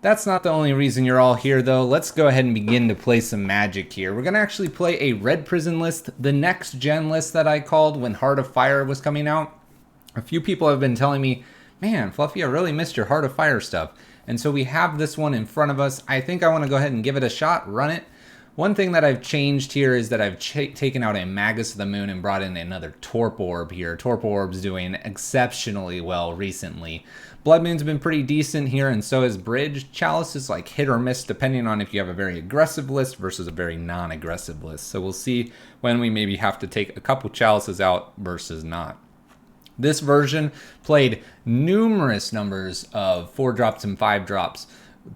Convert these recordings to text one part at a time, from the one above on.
That's not the only reason you're all here, though. Let's go ahead and begin to play some Magic here. We're going to actually play a Red Prison list, the next gen list that I called when Heart of Fire was coming out. A few people have been telling me, man, Fluffy, I really missed your Heart of Fire stuff. And so we have this one in front of us. I think I want to go ahead and give it a shot, run it. One thing that I've changed here is that I've taken out a Magus of the Moon and brought in another Torp Orb here. Torp Orb's doing exceptionally well recently. Blood Moon's been pretty decent here, and so is Bridge. Chalice is like hit or miss depending on if you have a very aggressive list versus a very non-aggressive list. So we'll see when we maybe have to take a couple Chalices out versus not. This version played numerous numbers of 4-drops and 5-drops.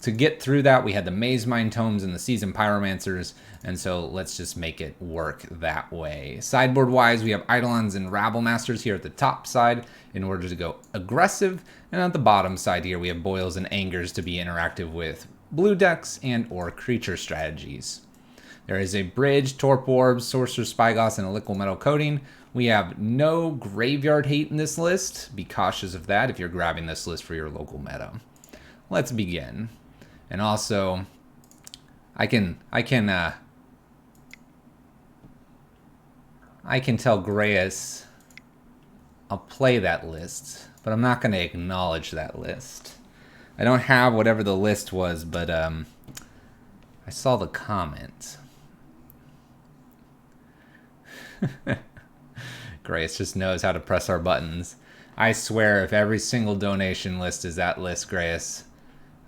To get through that, we had the Maze Mind Tomes and the Seasoned Pyromancers, and so let's just make it work that way. Sideboard-wise, we have Eidolons and Rabble-Masters here at the top side in order to go aggressive, and at the bottom side here, we have Boils and Angers to be interactive with blue decks and or creature strategies. There is a Bridge, Torp Orbs, Sorcerer's Spyglass, and a Liquid Metal Coating. We have no Graveyard Hate in this list. Be cautious of that if you're grabbing this list for your local meta. Let's begin. And also, I can tell Grayus I'll play that list, but I'm not going to acknowledge that list. I don't have whatever the list was, but I saw the comment. Grayus just knows how to press our buttons. I swear, if every single donation list is that list, Grayus,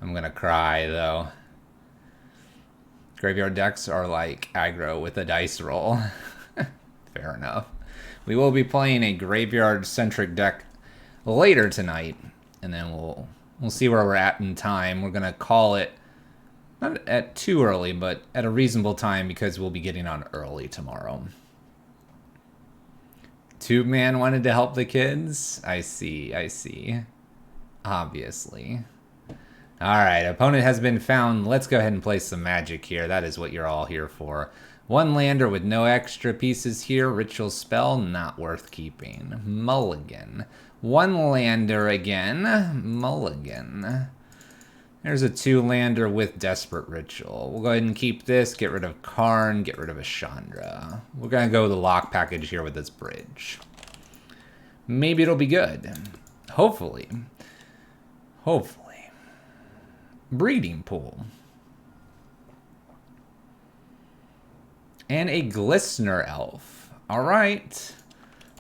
I'm gonna cry, though. Graveyard decks are like aggro with a dice roll. Fair enough. We will be playing a graveyard-centric deck later tonight, and then we'll see where we're at in time. We're gonna call it, not at too early, but at a reasonable time, because we'll be getting on early tomorrow. Tube Man wanted to help the kids? I see. Obviously. Alright, opponent has been found. Let's go ahead and play some Magic here. That is what you're all here for. One lander with no extra pieces here. Ritual Spell, not worth keeping. Mulligan. One lander again. Mulligan. There's a 2-lander with Desperate Ritual. We'll go ahead and keep this. Get rid of Karn. Get rid of Ashandra. We're going to go with the lock package here with this Bridge. Maybe it'll be good. Hopefully. Breeding Pool. And a Glistener Elf. Alright.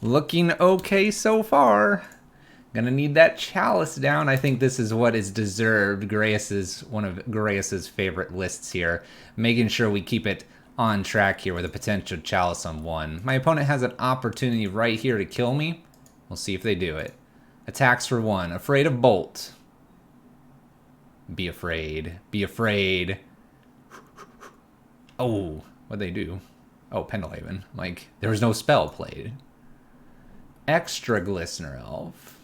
Looking okay so far. Gonna need that Chalice down. I think this is what is deserved. One of Grayus's favorite lists here. Making sure we keep it on track here with a potential Chalice on 1. My opponent has an opportunity right here to kill me. We'll see if they do it. Attacks for 1. Afraid of Bolt. Be afraid. Be afraid. Oh, what'd they do? Oh, Pendelhaven. Like, there was no spell played. Extra Glistener Elf.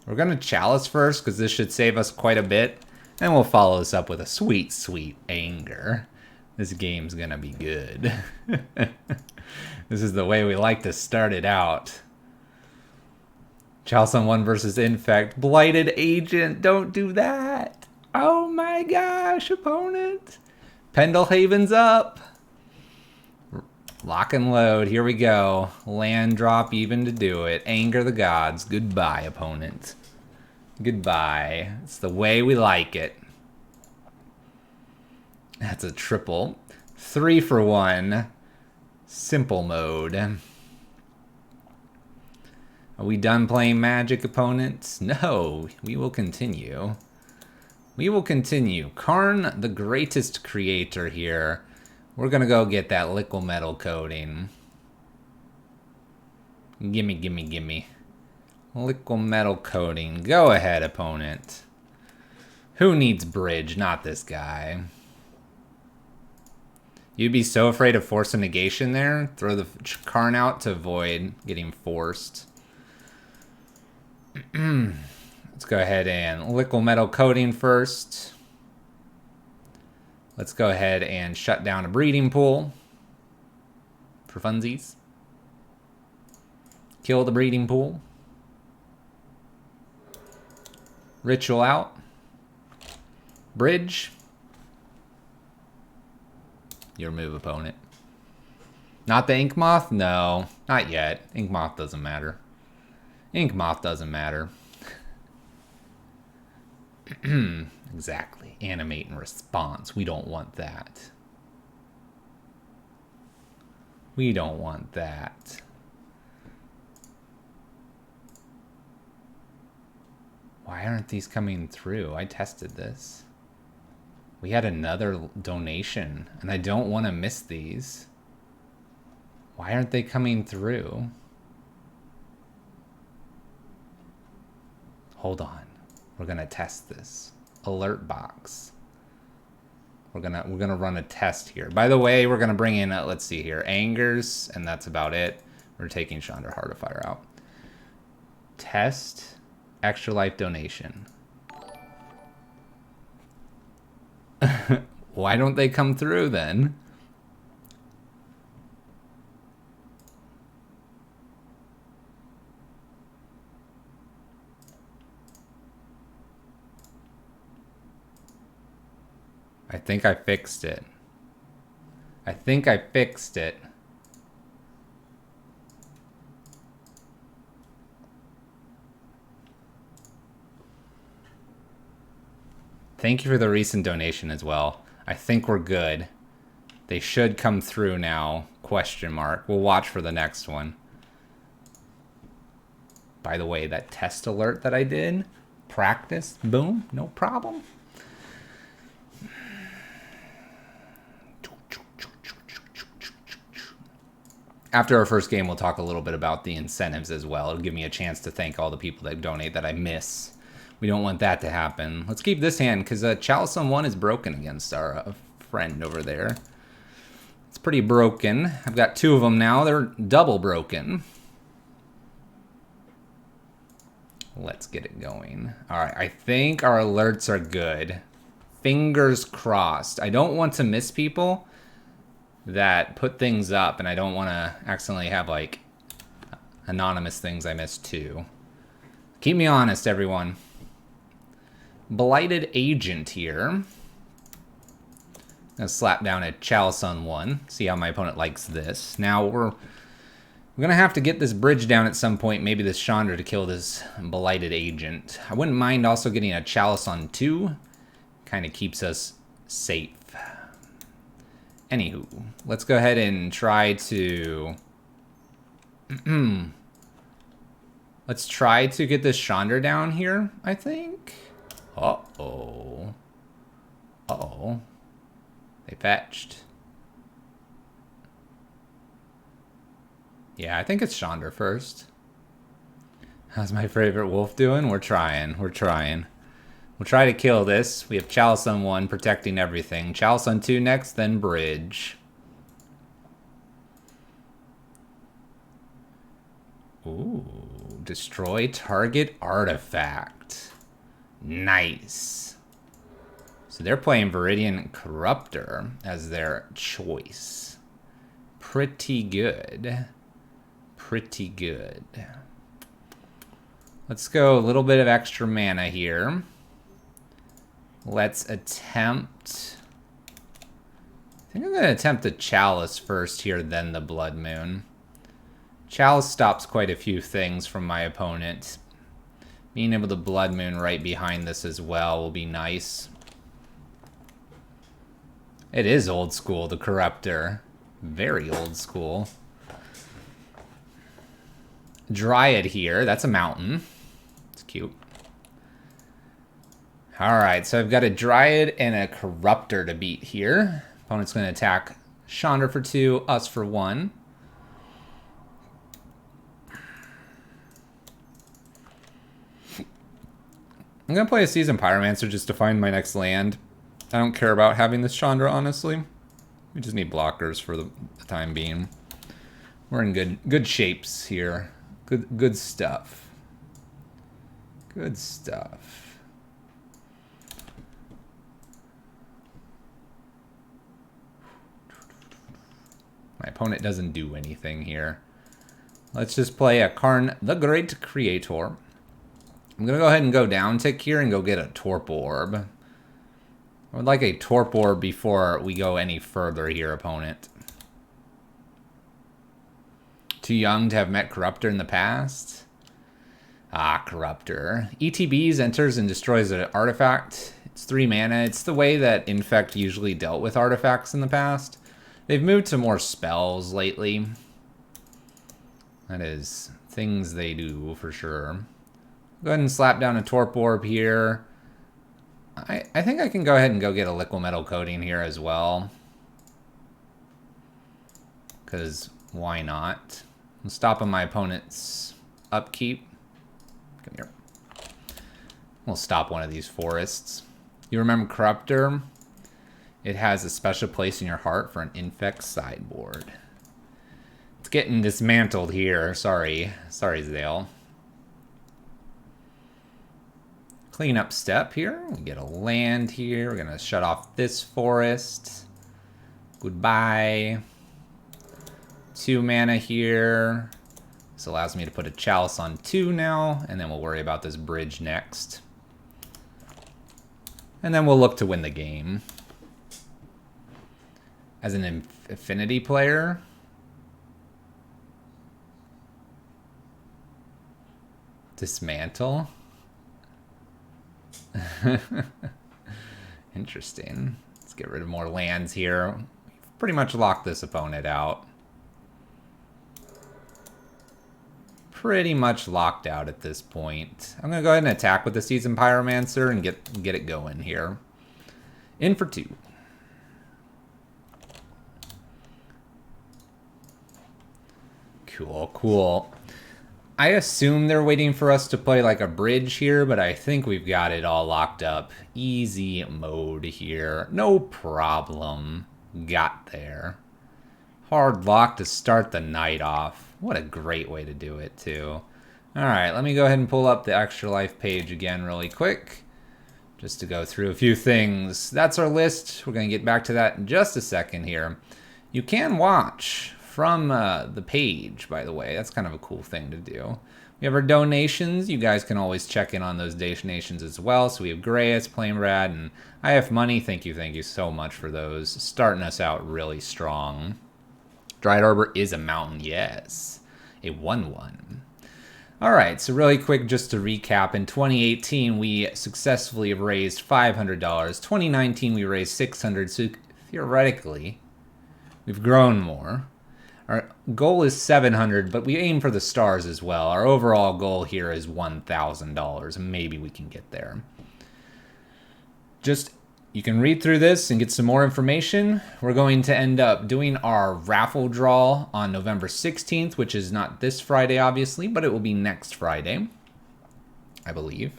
We're going to Chalice first, because this should save us quite a bit. And we'll follow this up with a sweet, sweet Anger. This game's going to be good. This is the way we like to start it out. Chalice on 1 versus Infect. Blighted Agent, don't do that. Oh my gosh, opponent. Pendelhaven's up. Lock and load, here we go. Land drop even to do it. Anger the gods. Goodbye, opponent. Goodbye. It's the way we like it. That's a triple. 3 for 1. Simple mode. Are we done playing Magic, opponents? No, we will continue. We will continue. Karn, the greatest creator here. We're gonna go get that Liquid Metal Coating. Gimme. Liquid Metal Coating. Go ahead, opponent. Who needs Bridge? Not this guy. You'd be so afraid of Force of Negation there. Throw the Karn out to avoid getting forced. Let's go ahead and Liquid Metal Coating first. Let's go ahead and shut down a Breeding Pool. For funsies. Kill the Breeding Pool. Ritual out. Bridge. Your move, opponent. Not the Ink Moth? No, not yet. Ink Moth doesn't matter. Ink Moth doesn't matter. Exactly. Animate and response. We don't want that. We don't want that. Why aren't these coming through? I tested this. We had another donation, and I don't want to miss these. Why aren't they coming through? Hold on. We're gonna test this. Alert box. We're gonna run a test here. By the way, we're gonna bring in let's see here, Angers, and that's about it. We're taking Chandra Heart of Fire out. Test Extra Life donation. Why don't they come through then? I think I fixed it. I think I fixed it. Thank you for the recent donation as well. I think we're good. They should come through now. Question mark. We'll watch for the next one. By the way, that test alert that I did, practice, boom, no problem. After our first game, we'll talk a little bit about the incentives as well. It'll give me a chance to thank all the people that donate that I miss. We don't want that to happen. Let's keep this hand, because Chalice on 1 is broken against our friend over there. It's pretty broken. I've got 2 of them now. They're double broken. Let's get it going. All right, I think our alerts are good. Fingers crossed. I don't want to miss people that put things up, and I don't want to accidentally have, like, anonymous things I missed too. Keep me honest, everyone. Blighted Agent here. Gonna slap down a Chalice on 1. See how my opponent likes this. Now we're gonna have to get this bridge down at some point. Maybe this Chandra to kill this Blighted Agent. I wouldn't mind also getting a Chalice on 2. Kind of keeps us safe. Anywho, let's go ahead and try to... let's try to get this Chandra down here, I think. Uh-oh. Uh-oh. They fetched. Yeah, I think it's Chandra first. How's my favorite wolf doing? We're trying. We're trying. We'll try to kill this. We have Chalice on 1, protecting everything. Chalice on 2 next, then Bridge. Ooh. Destroy target artifact. Nice. So they're playing Viridian Corruptor as their choice. Pretty good. Pretty good. Let's go a little bit of extra mana here. Let's attempt... I think I'm going to attempt the Chalice first here, then the Blood Moon. Chalice stops quite a few things from my opponent. Being able to Blood Moon right behind this as well will be nice. It is old school, the Corruptor. Very old school. Dryad here. That's a mountain. It's cute. Alright, so I've got a Dryad and a Corruptor to beat here. Opponent's going to attack Chandra for 2, us for 1. I'm going to play a Seasoned Pyromancer just to find my next land. I don't care about having this Chandra, honestly. We just need blockers for the time being. We're in good shapes here. Good stuff. Good stuff. My opponent doesn't do anything here. Let's just play a Karn, the Great Creator. I'm going to go ahead and go down tick here and go get a Torp Orb. I would like a Torp Orb before we go any further here, opponent. Too young to have met Corruptor in the past? Ah, Corruptor. ETBs enters and destroys an artifact. It's 3 mana. It's the way that Infect usually dealt with artifacts in the past. They've moved to more spells lately. That is things they do for sure. Go ahead and slap down a Torp Orb here. I think I can go ahead and go get a Liquid Metal Coating here as well. Because why not? I'm stopping my opponent's upkeep. Come here. We'll stop one of these forests. You remember Corruptor? It has a special place in your heart for an Infect sideboard. It's getting dismantled here. Sorry. Sorry, Zale. Clean up step here. We get a land here. We're going to shut off this forest. Goodbye. 2 mana here. This allows me to put a Chalice on 2 now, and then we'll worry about this bridge next. And then we'll look to win the game. As an Affinity player, dismantle. Interesting. Let's get rid of more lands here. We've pretty much locked this opponent out. Pretty much locked out at this point. I'm going to go ahead and attack with the Seasoned Pyromancer and get it going here. In for 2. Cool, cool. I assume they're waiting for us to play like a bridge here, but I think we've got it all locked up. Easy mode here. No problem. Got there. Hard lock to start the night off. What a great way to do it, too. Alright, let me go ahead and pull up the ExtraLife page again really quick. Just to go through a few things. That's our list. We're going to get back to that in just a second here. You can watch from the page, by the way. That's kind of a cool thing to do. We have our donations. You guys can always check in on those donations as well. So we have Grayus, Plainbrad, and IF Money. Thank you so much for those. Starting us out really strong. Dried Arbor is a mountain, yes. A 1/1. Alright, so really quick, just to recap. In 2018, we successfully raised $500. 2019, we raised $600. So theoretically, we've grown more. Our goal is $700, but we aim for the stars as well. Our overall goal here is $1,000. Maybe we can get there. Just, you can read through this and get some more information. We're going to end up doing our raffle draw on November 16th, which is not this Friday, obviously, but it will be next Friday, I believe.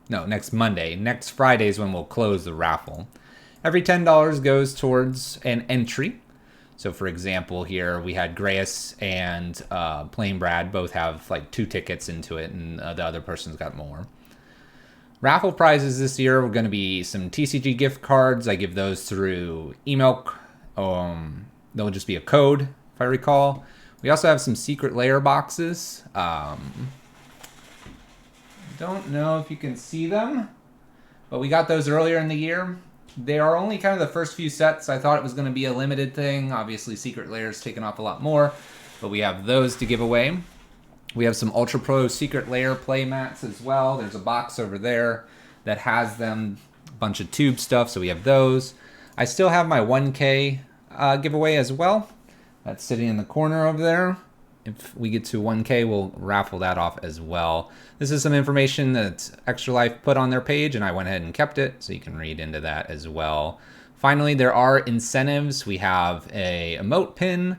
No, next Monday. Next Friday is when we'll close the raffle. Every $10 goes towards an entry. So for example, here we had Grayus and Plain Brad both have like 2 tickets into it, and the other person's got more. Raffle prizes this year are going to be some TCG gift cards. I give those through email. There'll just be a code, if I recall. We also have some secret layer boxes. Don't know if you can see them, but we got those earlier in the year. They are only kind of the first few sets. I thought it was going to be a limited thing. Obviously, Secret Layer's taken off a lot more, but we have those to give away. We have some Ultra Pro Secret Layer play mats as well. There's a box over there that has them, a bunch of tube stuff, so we have those. I still have my 1K giveaway as well. That's sitting in the corner over there. If we get to 1K, we'll raffle that off as well. This is some information that ExtraLife put on their page, and I went ahead and kept it, so you can read into that as well. Finally, there are incentives. We have a emote pin.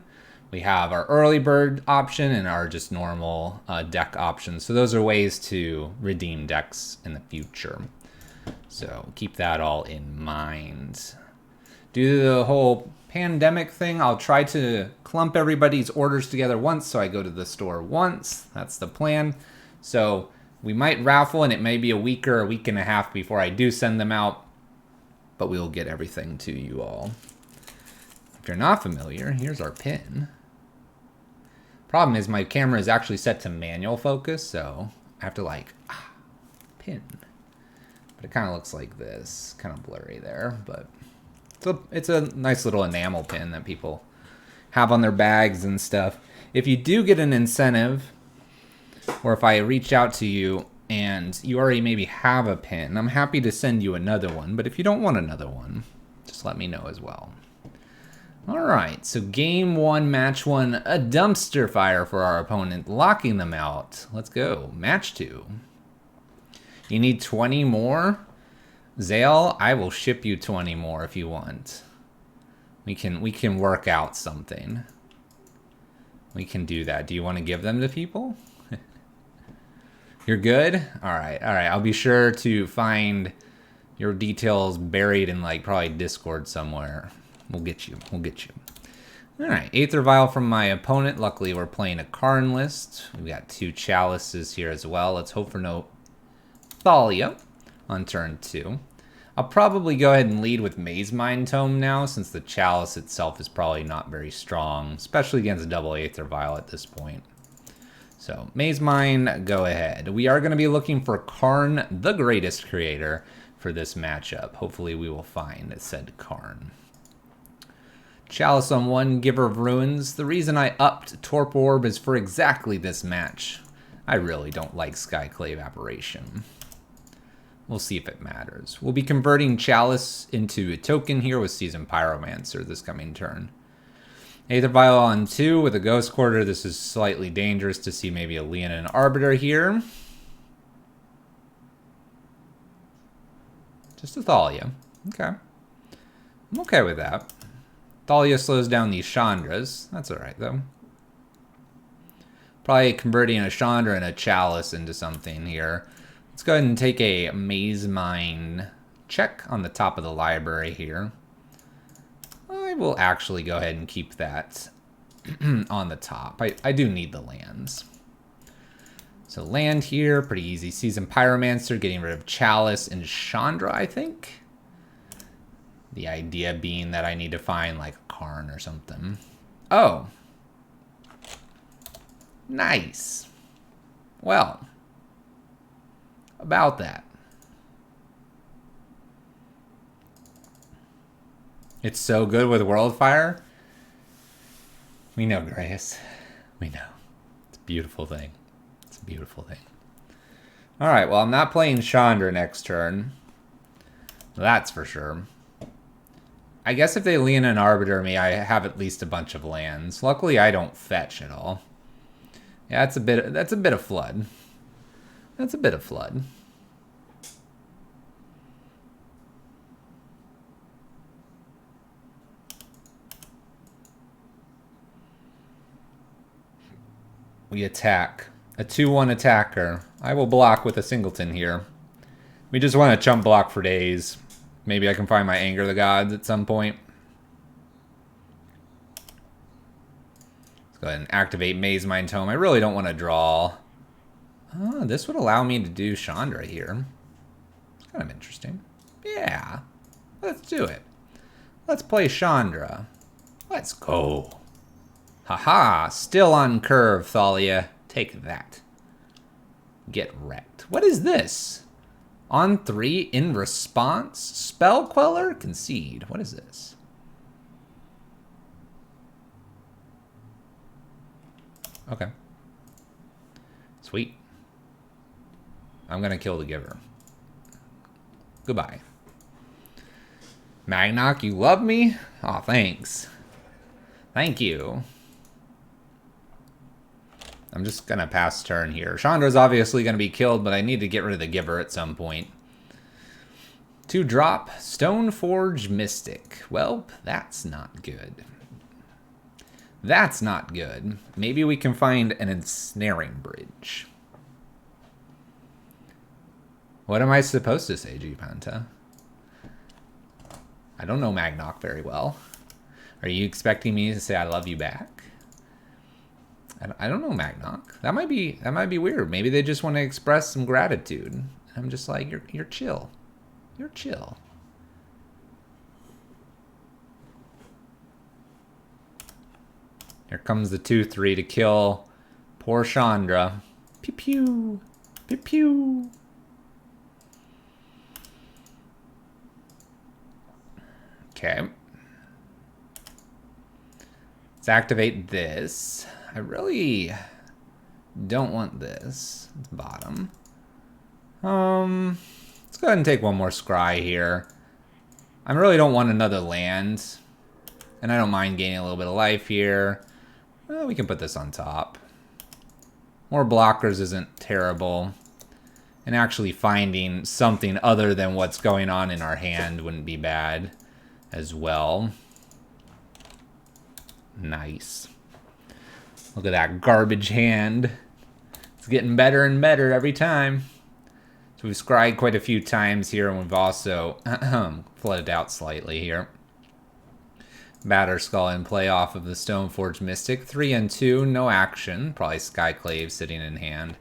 We have our early bird option and our just normal deck options. So those are ways to redeem decks in the future. So keep that all in mind. Due to the whole pandemic thing, I'll try to clump everybody's orders together once, so I go to the store once. That's the plan. So we might raffle, and it may be a week or a week and a half before I do send them out, but we'll get everything to you all. If you're not familiar, here's our pin. Problem is my camera is actually set to manual focus, so I have to like pin. But it kind of looks like this. Kind of blurry there, but it's a nice little enamel pin that people have on their bags and stuff. If you do get an incentive, or if I reach out to you and you already maybe have a pin, I'm happy to send you another one. But if you don't want another one, just let me know as well. All right, so game 1, match 1, a dumpster fire for our opponent, locking them out. Let's go. Match 2. You need 20 more? Zale, I will ship you 20 more if you want. We can work out something. We can do that. Do you want to give them to people? You're good? All right. I'll be sure to find your details buried in like probably Discord somewhere. We'll get you. All right. Aether Vial from my opponent. Luckily, we're playing a Karn list. We got 2 Chalices here as well. Let's hope for no Thalia on turn 2. I'll probably go ahead and lead with Maze Mind Tome now, since the Chalice itself is probably not very strong, especially against double Aether Vial at this point. So, Maze Mind, go ahead. We are going to be looking for Karn, the greatest creator, for this matchup. Hopefully we will find said Karn. Chalice on 1, Giver of Ruins. The reason I upped Torp Orb is for exactly this match. I really don't like Skyclave Apparition. We'll see if it matters. We'll be converting Chalice into a token here with Seasoned Pyromancer this coming turn. Aether Vial on 2 with a Ghost Quarter. This is slightly dangerous to see maybe a Leonin Arbiter here. Just a Thalia. Okay. I'm okay with that. Thalia slows down these Chandras. That's alright, though. Probably converting a Chandra and a Chalice into something here. Let's go ahead and take a Maze Mind check on the top of the library here. I will actually go ahead and keep that on the top. I do need the lands. So land here, pretty easy. Seasoned Pyromancer, getting rid of Chalice and Chandra, I think. The idea being that I need to find like a Karn or something. Oh. Nice. Well. About that. It's so good with Worldfire. We know, Grace. We know. It's a beautiful thing. It's a beautiful thing. Alright, well, I'm not playing Chandra next turn. That's for sure. I guess if they lean an Arbiter me, I have at least a bunch of lands. Luckily, I don't fetch at all. Yeah, that's a bit of flood. That's a bit of flood. We attack. A 2-1 attacker. I will block with a singleton here. We just want to chump block for days. Maybe I can find my Anger the Gods at some point. Let's go ahead and activate Maze Mind Tome. I really don't want to draw. Oh, this would allow me to do Chandra here. It's kind of interesting. Yeah. Let's do it. Let's play Chandra. Let's go. Haha. Still on curve, Thalia. Take that. Get wrecked. What is this? On 3 in response? Spell Queller? Concede. What is this? Okay. Sweet. I'm gonna kill the Giver. Goodbye. Magnok, you love me? Aw, thanks. Thank you. I'm just gonna pass turn here. Chandra's obviously gonna be killed, but I need to get rid of the Giver at some point. 2-drop, Stoneforge Mystic. Well, that's not good. That's not good. Maybe we can find an Ensnaring Bridge. What am I supposed to say, G-Panta? I don't know Magnok very well. Are you expecting me to say I love you back? I don't know Magnok. That might be weird. Maybe they just want to express some gratitude. I'm just like, you're chill. You're chill. Here comes the 2-3 to kill poor Chandra. Pew pew. Pew pew. Okay. Let's activate this. I really don't want this. It's bottom. Let's go ahead and take one more scry here. I really don't want another land. And I don't mind gaining a little bit of life here. Well, we can put this on top. More blockers isn't terrible. And actually finding something other than what's going on in our hand wouldn't be bad as well. Nice. Look at that garbage hand. It's getting better and better every time. So we've scryed quite a few times here, and we've also flooded out slightly here. Batter Skull in play off of the Stoneforge Mystic. 3 and 2, no action. Probably Skyclave sitting in hand.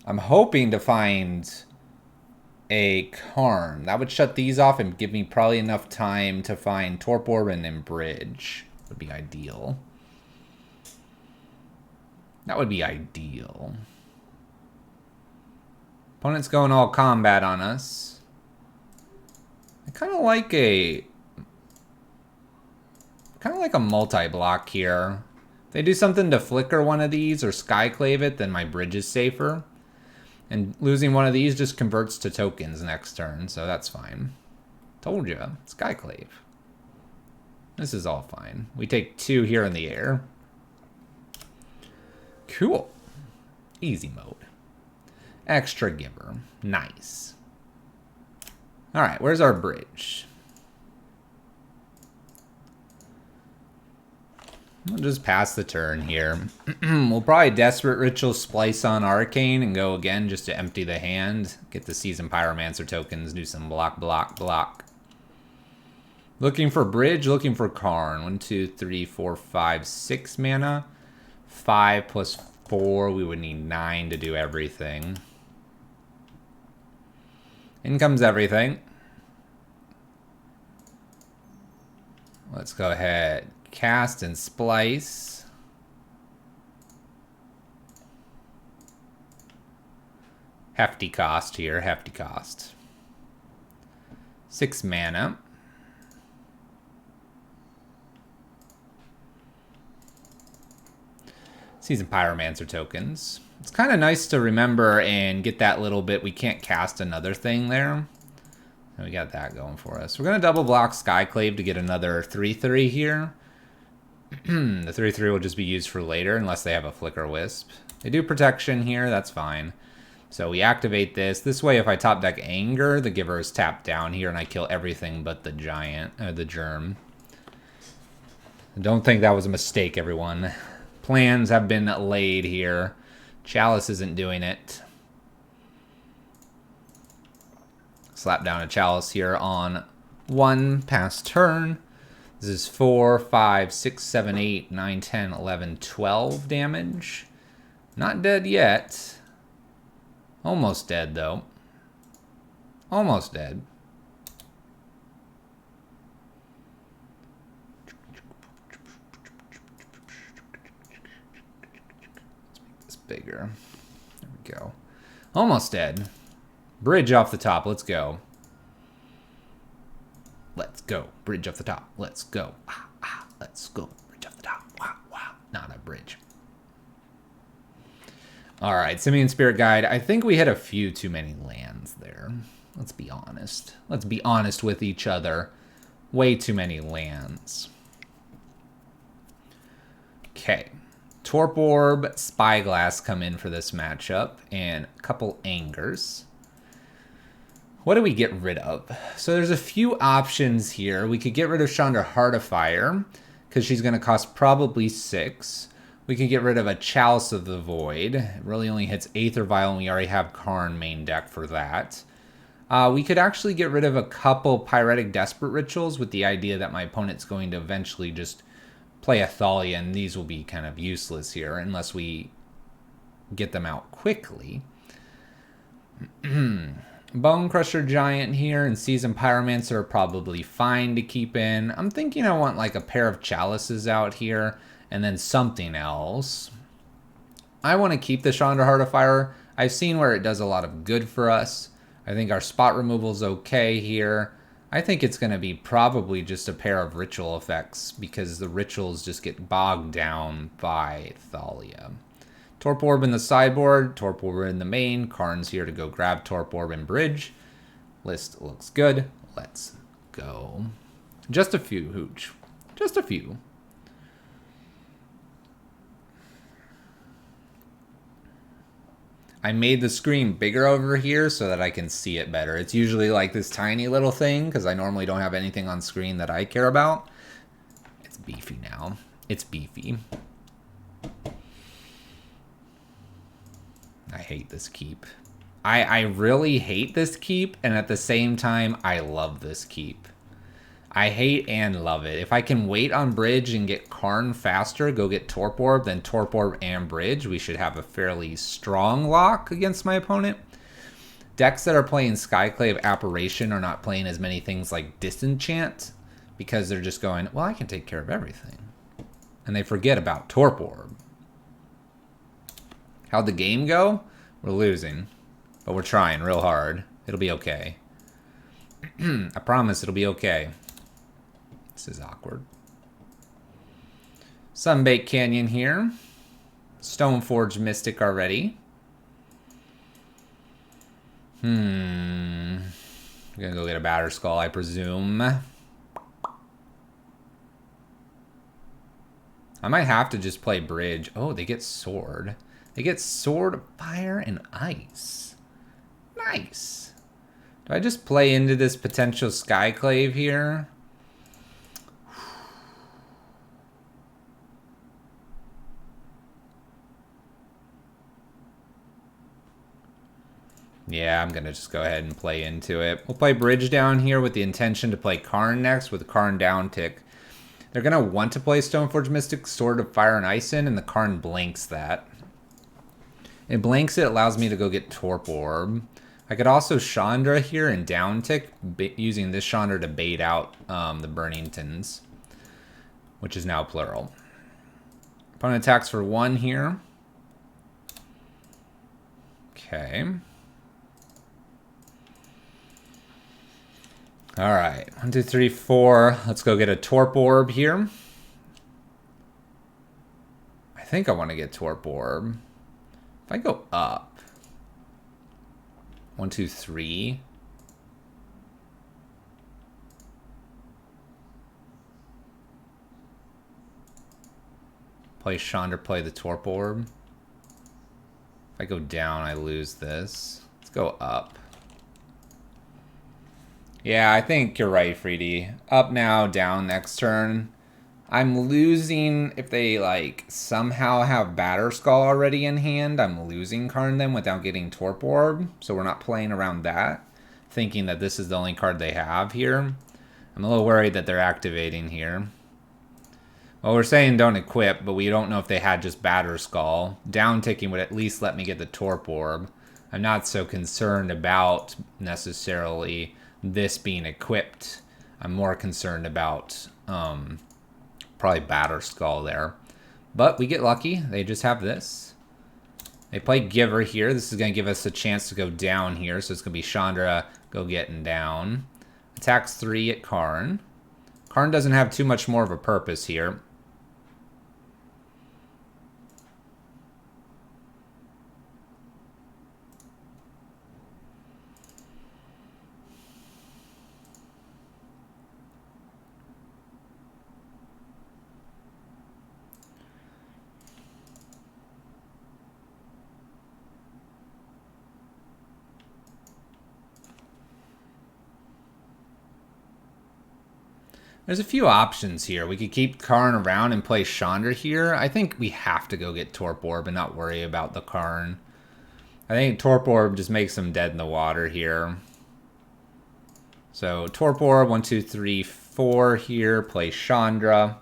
I'm hoping to find a Karn. That would shut these off and give me probably enough time to find Torp Orb and then Bridge. Would be ideal. That would be ideal. Opponent's going all combat on us. I kind of like a multi-block here. If they do something to flicker one of these or Skyclave it, then my bridge is safer. And losing one of these just converts to tokens next turn, so that's fine. Told you, Skyclave. This is all fine. We take 2 here in the air. Cool. Easy mode. Extra Giver. Nice. Alright, where's our bridge? We'll just pass the turn here. We'll probably Desperate Ritual Splice on Arcane and go again just to empty the hand. Get the Seasoned Pyromancer tokens, do some block, block, block. Looking for bridge, looking for Karn. 1, 2, 3, 4, 5, 6 mana. 5 plus 4, we would need 9 to do everything. In comes everything. Let's go ahead. Cast and Splice. Hefty cost here, hefty cost. 6 mana. Seasoned Pyromancer tokens. It's kind of nice to remember and get that little bit. We can't cast another thing there. So we got that going for us. We're going to double block Skyclave to get another 3/3 here. The 3/3 will just be used for later unless they have a Flicker Wisp. They do protection here, that's fine. So we activate this. This way if I top deck Anger, the Giver is tapped down here and I kill everything but the giant, the germ. Don't think that was a mistake, everyone. Plans have been laid here. Chalice isn't doing it. Slap down a Chalice here on 1 pass turn. This is 4, 5, 6, 7, 8, 9, 10, 11, 12 damage. Not dead yet. Almost dead, though. Almost dead. Let's make this bigger. There we go. Almost dead. Bridge off the top. Let's go. Let's go. Bridge off the top. Let's go. Let's go. Bridge off the top. Wow, wow. Not a bridge. All right, Simian Spirit Guide. I think we had a few too many lands there. Let's be honest. Let's be honest with each other. Way too many lands. Okay. Torp Orb, Spyglass come in for this matchup, and a couple Angers. What do we get rid of? So there's a few options here. We could get rid of Chandra Heart of Fire, because she's going to cost probably 6. We can get rid of a Chalice of the Void. It really only hits Aether Vial, and we already have Karn main deck for that. We could actually get rid of a couple Pyretic Desperate Rituals with the idea that my opponent's going to eventually just play a Thalia, and these will be kind of useless here unless we get them out quickly. Bone Crusher Giant here and Seasoned Pyromancer are probably fine to keep in. I'm thinking I want like a pair of Chalices out here and then something else. I want to keep the Chandra Heart of Fire. I've seen where it does a lot of good for us. I think our spot removal is okay here. I think it's going to be probably just a pair of ritual effects because the rituals just get bogged down by Thalia. Torp Orb in the sideboard, Torp Orb in the main. Karn's here to go grab Torp Orb and bridge. List looks good. Let's go. Just a few, Hooch. Just a few. I made the screen bigger over here so that I can see it better. It's usually like this tiny little thing because I normally don't have anything on screen that I care about. It's beefy now. It's beefy. I hate this keep. I really hate this keep, and at the same time, I love this keep. I hate and love it. If I can wait on bridge and get Karn faster, go get Torp Orb, then Torp Orb and bridge, we should have a fairly strong lock against my opponent. Decks that are playing Skyclave Apparition are not playing as many things like Disenchant because they're just going, well, I can take care of everything. And they forget about Torp Orb. How'd the game go? We're losing, but we're trying real hard. It'll be okay. I promise it'll be okay. This is awkward. Sunbaked Canyon here. Stoneforge Mystic already. I'm gonna go get a Batter Skull, I presume. I might have to just play bridge. Oh, they get sword. They get sword, fire, and ice. Nice. Do I just play into this potential Skyclave here? Yeah, I'm going to just go ahead and play into it. We'll play bridge down here with the intention to play Karn next with Karn down tick. They're going to want to play Stoneforge Mystic, Sword of Fire and Ice in, and the Karn blanks that. It blanks it, allows me to go get Torp Orb. I could also Chandra here and down tick, using this Chandra to bait out the Burningtons, which is now plural. Opponent attacks for 1 here. Okay. All right, 1, 2, 3, 4. Let's go get a Torp Orb here. I think I want to get Torp Orb. If I go up, 1, 2, 3. Play Chandra, play the Torp Orb. If I go down, I lose this. Let's go up. Yeah, I think you're right, Freedy. Up now, down next turn. I'm losing if they like somehow have Batter Skull already in hand. I'm losing Karn them without getting Torp Orb, so we're not playing around that, thinking that this is the only card they have here. I'm a little worried that they're activating here. Well, we're saying don't equip, but we don't know if they had just Batter Skull. Down ticking would at least let me get the Torp Orb. I'm not so concerned about necessarily this being equipped. I'm more concerned about probably Batter Skull there. But we get lucky. They just have this. They play Giver here. This is going to give us a chance to go down here. So it's going to be Chandra go getting down. Attacks 3 at Karn. Karn doesn't have too much more of a purpose here. There's a few options here. We could keep Karn around and play Chandra here. I think we have to go get Torp Orb and not worry about the Karn. I think Torp Orb just makes them dead in the water here. So Torp Orb, 1, 2, 3, 4 here. Play Chandra.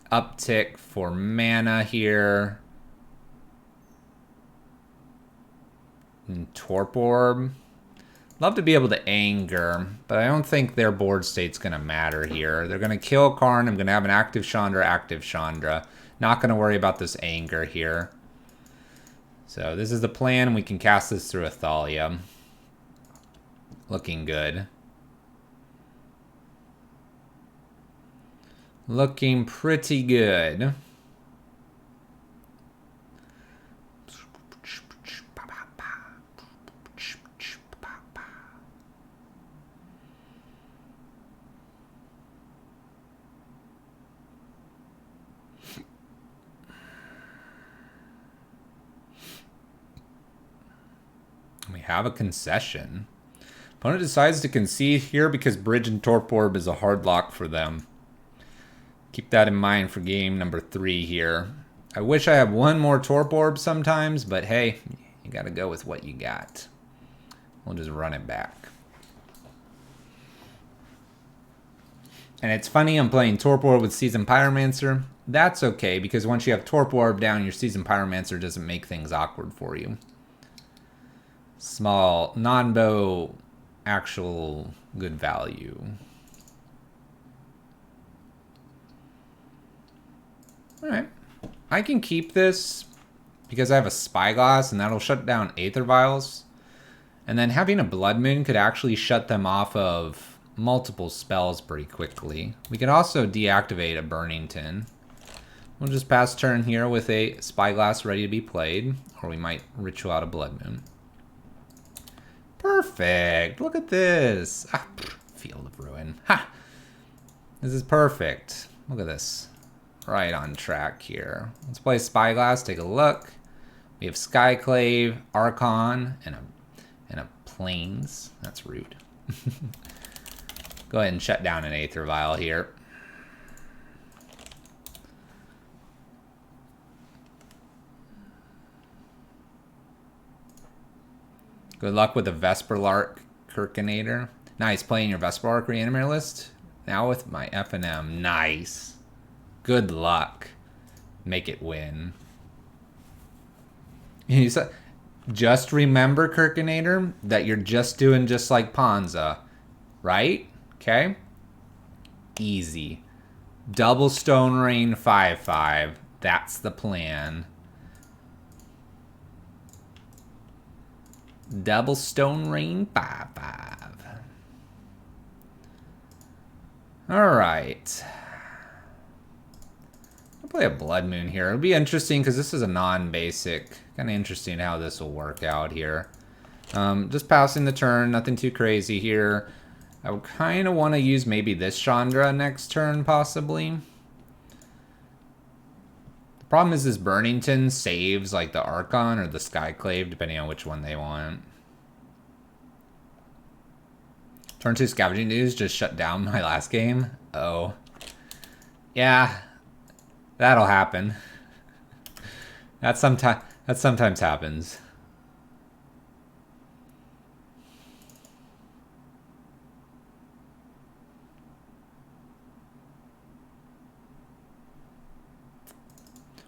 Uptick for mana here. And Torp Orb. Love to be able to anger, but I don't think their board state's going to matter here. They're going to kill Karn. I'm going to have an active Chandra. Not going to worry about this anger here. So this is the plan. We can cast this through Athalia. Looking good. Looking pretty good. We have a concession. Opponent decides to concede here because Bridge and Torp Orb is a hard lock for them. Keep that in mind for game number 3 here. I wish I had one more Torp Orb sometimes, but hey, you gotta go with what you got. We'll just run it back. And it's funny, I'm playing Torp Orb with Seasoned Pyromancer. That's okay, because once you have Torp Orb down, your Seasoned Pyromancer doesn't make things awkward for you. Small, non-bow, actual good value. Alright. I can keep this because I have a Spyglass and that'll shut down Aether Vials. And then having a Blood Moon could actually shut them off of multiple spells pretty quickly. We can also deactivate a Burnington. We'll just pass turn here with a Spyglass ready to be played. Or we might ritual out a Blood Moon. Perfect. Look at this. Ah, Field of Ruin. Ha! This is perfect. Look at this. Right on track here. Let's play Spyglass. Take a look. We have Skyclave, Archon, and a Plains. That's rude. Go ahead and shut down an Aether Vial here. Good luck with the Vesperlark Kirkinator. Nice, playing your Vesperlark Reanimator list. Now with my F&M. Nice. Good luck. Make it win. Just remember, Kirkinator, that you're just doing just like Ponza. Right? Okay? Easy. Double Stone Rain 5/5. That's the plan. Double Stone Rain 5/5. Alright. I'll play a Blood Moon here. It'll be interesting because this is a non-basic. Kind of interesting how this will work out here. Just passing the turn. Nothing too crazy here. I would kind of want to use maybe this Chandra next turn, possibly. Problem is this Burnington saves like the Archon or the Skyclave, depending on which one they want. Turn 2 Scavenging News just shut down my last game. Oh. Yeah. That'll happen. That sometimes happens.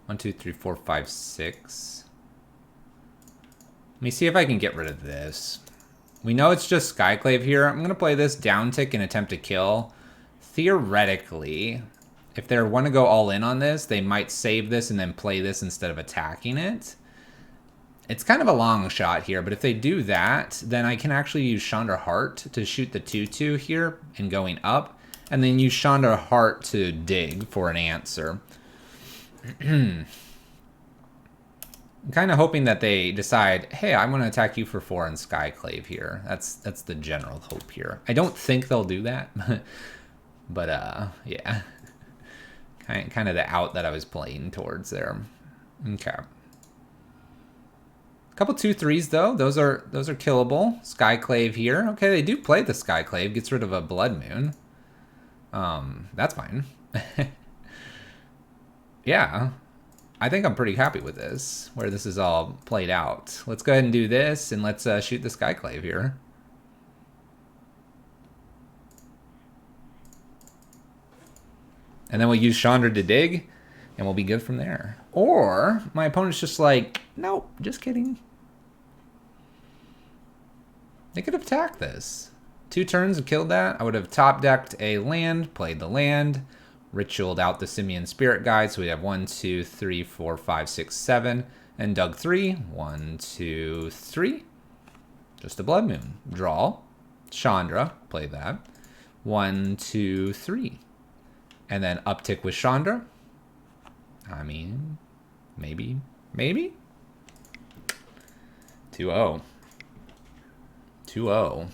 One, two, three, four, five, six. Let me see if I can get rid of this. We know it's just Skyclave here. I'm going to play this down tick and attempt to kill. Theoretically, if they want to go all in on this, they might save this and then play this instead of attacking it. It's kind of a long shot here, but if they do that, then I can actually use Chandra Heart to shoot the 2/2 here and going up, and then use Chandra Heart to dig for an answer. I'm kind of hoping that they decide, hey, I'm going to attack you for 4 and Skyclave here. That's the general hope here. I don't think they'll do that, but yeah, kind of the out that I was playing towards there. Okay, a couple 2/3s though. Those are killable. Skyclave here. Okay, they do play the Skyclave. Gets rid of a Blood Moon. That's fine. Yeah, I think I'm pretty happy with this, where this is all played out. Let's go ahead and do this, and let's shoot the Skyclave here. And then we'll use Chandra to dig, and we'll be good from there. Or, my opponent's just like, nope, just kidding. They could have attacked this. 2 turns and killed that. I would have top-decked a land, played the land, ritualed out the Simian Spirit Guide, so we have 1, 2, 3, 4, 5, 6, 7, and dug 3. 1, 2, 3. Just a Blood Moon. Draw. Chandra. Play that. 1, 2, 3. And then uptick with Chandra. I mean, maybe. 2-0. 2-0.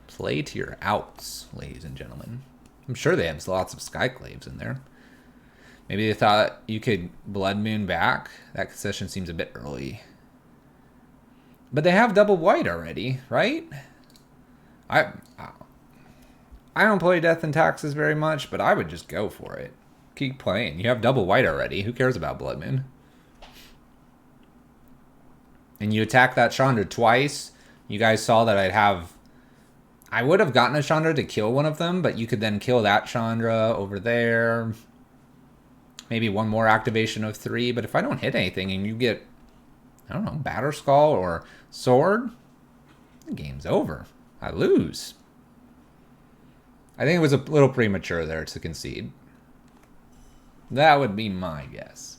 Play to your outs, ladies and gentlemen. I'm sure they have lots of Skyclaves in there. Maybe they thought you could Blood Moon back. That concession seems a bit early. But they have double white already, right? I don't play Death and Taxes very much, but I would just go for it. Keep playing. You have double white already. Who cares about Blood Moon? And you attack that Chandra twice. You guys saw that I would have gotten a Chandra to kill one of them, but you could then kill that Chandra over there. Maybe one more activation of 3. But if I don't hit anything and you get, I don't know, Batter Skull or Sword, the game's over. I lose. I think it was a little premature there to concede. That would be my guess.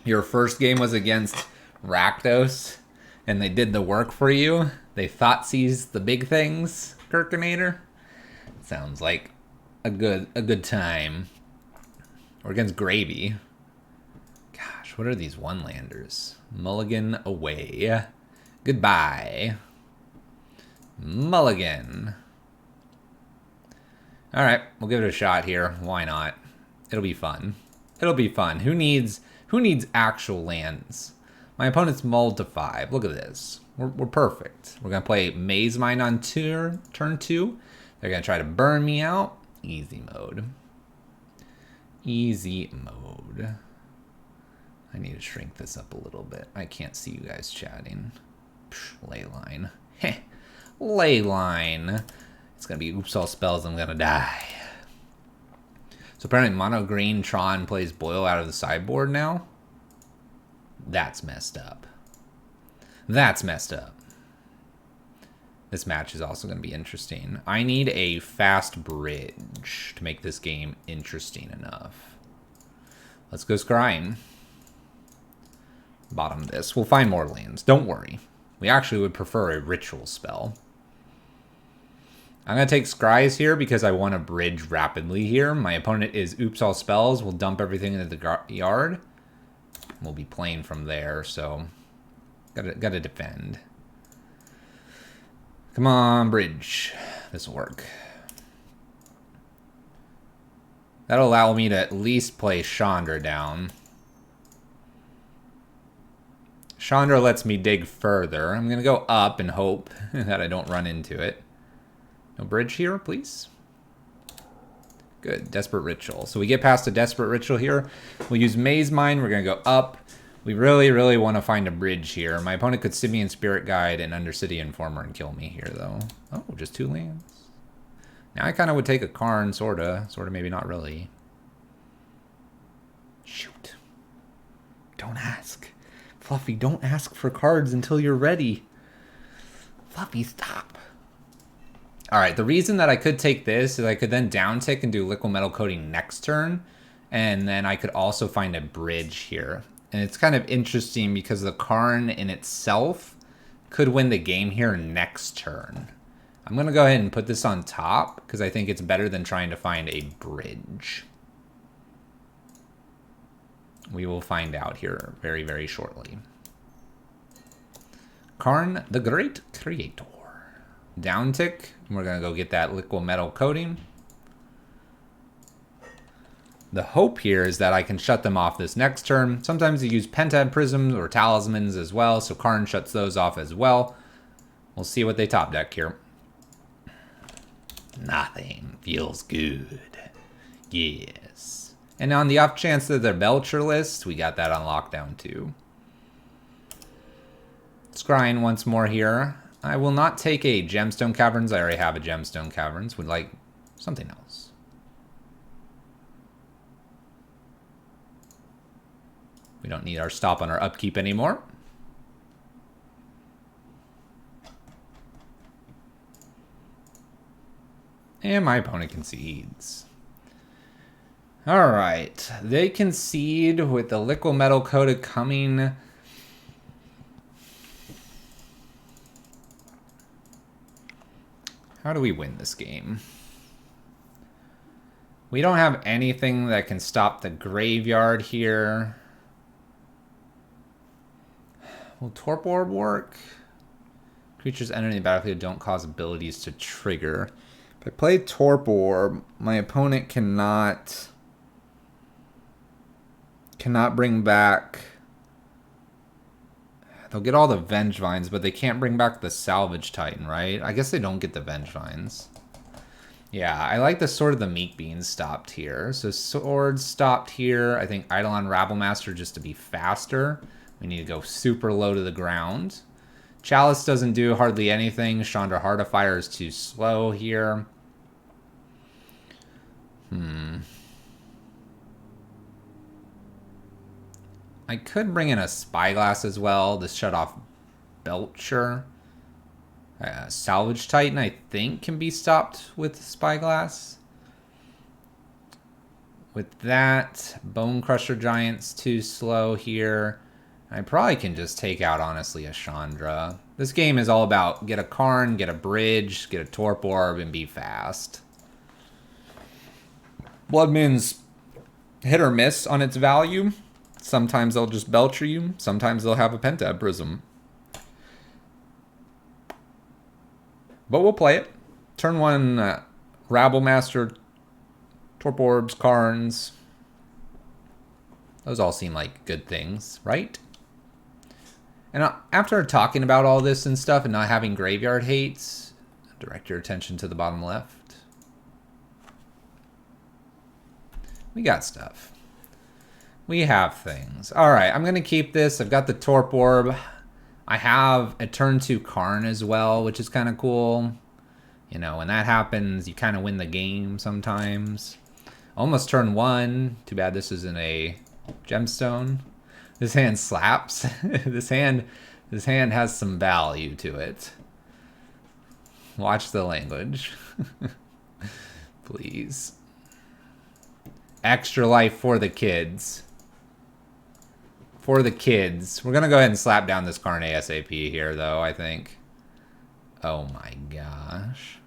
Your first game was against Rakdos, and they did the work for you. They thought sees the big things, Kirkinator. Sounds like a good time. Or against Gravy. Gosh, what are these one-landers? Mulligan away. Goodbye. Mulligan. Alright, we'll give it a shot here. Why not? It'll be fun. It'll be fun. Who needs actual lands? My opponent's mulled to 5. Look at this. We're perfect. We're going to play Maze Mine on turn 2. They're going to try to burn me out. Easy mode. Easy mode. I need to shrink this up a little bit. I can't see you guys chatting. Leyline. Heh. Leyline. It's going to be oops all spells. I'm going to die. So apparently mono green Tron plays Boil out of the sideboard now. That's messed up. That's messed up. This match is also going to be interesting. I need a fast bridge to make this game interesting enough. Let's go scrying. Bottom this. We'll find more lands. Don't worry. We actually would prefer a ritual spell. I'm going to take Scries here because I want to bridge rapidly here. My opponent is Oops All Spells. We'll dump everything into the yard. We'll be playing from there, so gotta defend. Come on, bridge. This will work. That'll allow me to at least play Chandra down. Chandra lets me dig further. I'm going to go up and hope that I don't run into it. No bridge here, please. Good. Desperate Ritual. So we get past a Desperate Ritual here. We'll use Maze Mine. We're going to go up. We really, really want to find a bridge here. My opponent could Simian Spirit Guide and Undercity Informer and kill me here, though. Oh, just 2 lands. Now I kind of would take a Karn, sorta. Sorta, maybe not really. Shoot. Don't ask. Fluffy, don't ask for cards until you're ready. Fluffy, stop. Alright, the reason that I could take this is I could then downtick and do Liquid Metal Coating next turn. And then I could also find a bridge here. And it's kind of interesting because the Karn in itself could win the game here next turn. I'm going to go ahead and put this on top because I think it's better than trying to find a bridge. We will find out here very, very shortly. Karn, the Great Creator. Downtick. We're going to go get that Liquid Metal Coating. The hope here is that I can shut them off this next turn. Sometimes you use Pentad Prisms or Talismans as well, so Karn shuts those off as well. We'll see what they top deck here. Nothing. Feels good. Yes. And on the off chance that they're Belcher list, we got that on lockdown too. Scrying once more here. I will not take a Gemstone Caverns. I already have a Gemstone Caverns. Would like something else. We don't need our stop on our upkeep anymore. And my opponent concedes. Alright. They concede with the Liquid Metal Coated coming. How do we win this game? We don't have anything that can stop the graveyard here. Will Torp Orb work? Creatures entering the battlefield don't cause abilities to trigger. If I play Torp Orb, my opponent cannot bring back... They'll get all the Vengevines, but they can't bring back the Salvage Titan, right? I guess they don't get the Vengevines. Yeah, I like the Sword of the Meek being stopped here. So Sword stopped here. I think Eidolon Rabblemaster just to be faster. We need to go super low to the ground. Chalice doesn't do hardly anything. Chandra Heart of Fire is too slow here. I could bring in a Spyglass as well to shut off Belcher. Salvage Titan, I think, can be stopped with Spyglass. With that, Bone Crusher Giant's too slow here. I probably can just take out, honestly, a Chandra. This game is all about get a Karn, get a Bridge, get a Torp Orb, and be fast. Bloodmoon's hit or miss on its value. Sometimes they'll just Belcher you. Sometimes they'll have a Pentab Prism. But we'll play it. Turn 1, Rabblemaster, Torp Orbs, Karns. Those all seem like good things, right? And after talking about all this and stuff and not having graveyard hates, direct your attention to the bottom left. We got stuff. We have things. All right, I'm going to keep this. I've got the Torp Orb. I have a turn 2 Karn as well, which is kind of cool. You know, when that happens, you kind of win the game sometimes. Almost turn 1. Too bad this isn't a gemstone. This hand slaps. This hand has some value to it. Watch the language. Please. Extra life for the kids. For the kids. We're going to go ahead and slap down this Karn ASAP here, though, I think. Oh my gosh.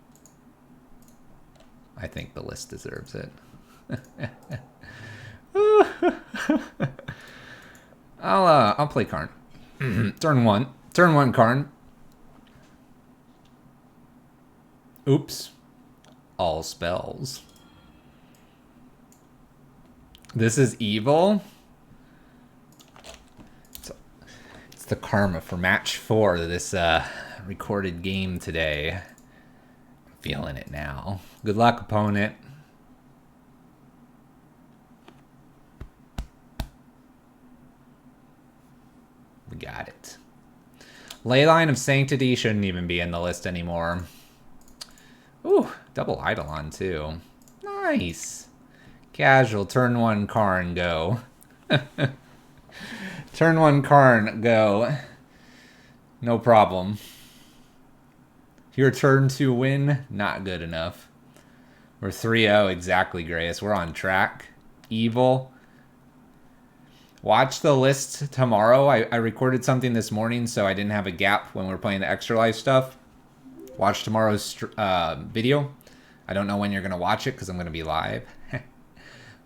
I think the list deserves it. I'll play Karn. Turn 1. Turn 1 Karn. Oops. All spells. This is evil. It's the karma for match 4 of this recorded game today. I'm feeling it now. Good luck, opponent. We got it. Leyline of Sanctity shouldn't even be in the list anymore. Ooh, double Eidolon too. Nice. Casual, turn 1 Karn, go. Turn 1 Karn, go. No problem. Your turn 2 win, not good enough. We're 3-0, exactly, Grace. We're on track. Evil. Watch the list tomorrow. I recorded something this morning, so I didn't have a gap when we were playing the Extra Life stuff. Watch tomorrow's video. I don't know when you're going to watch it because I'm going to be live.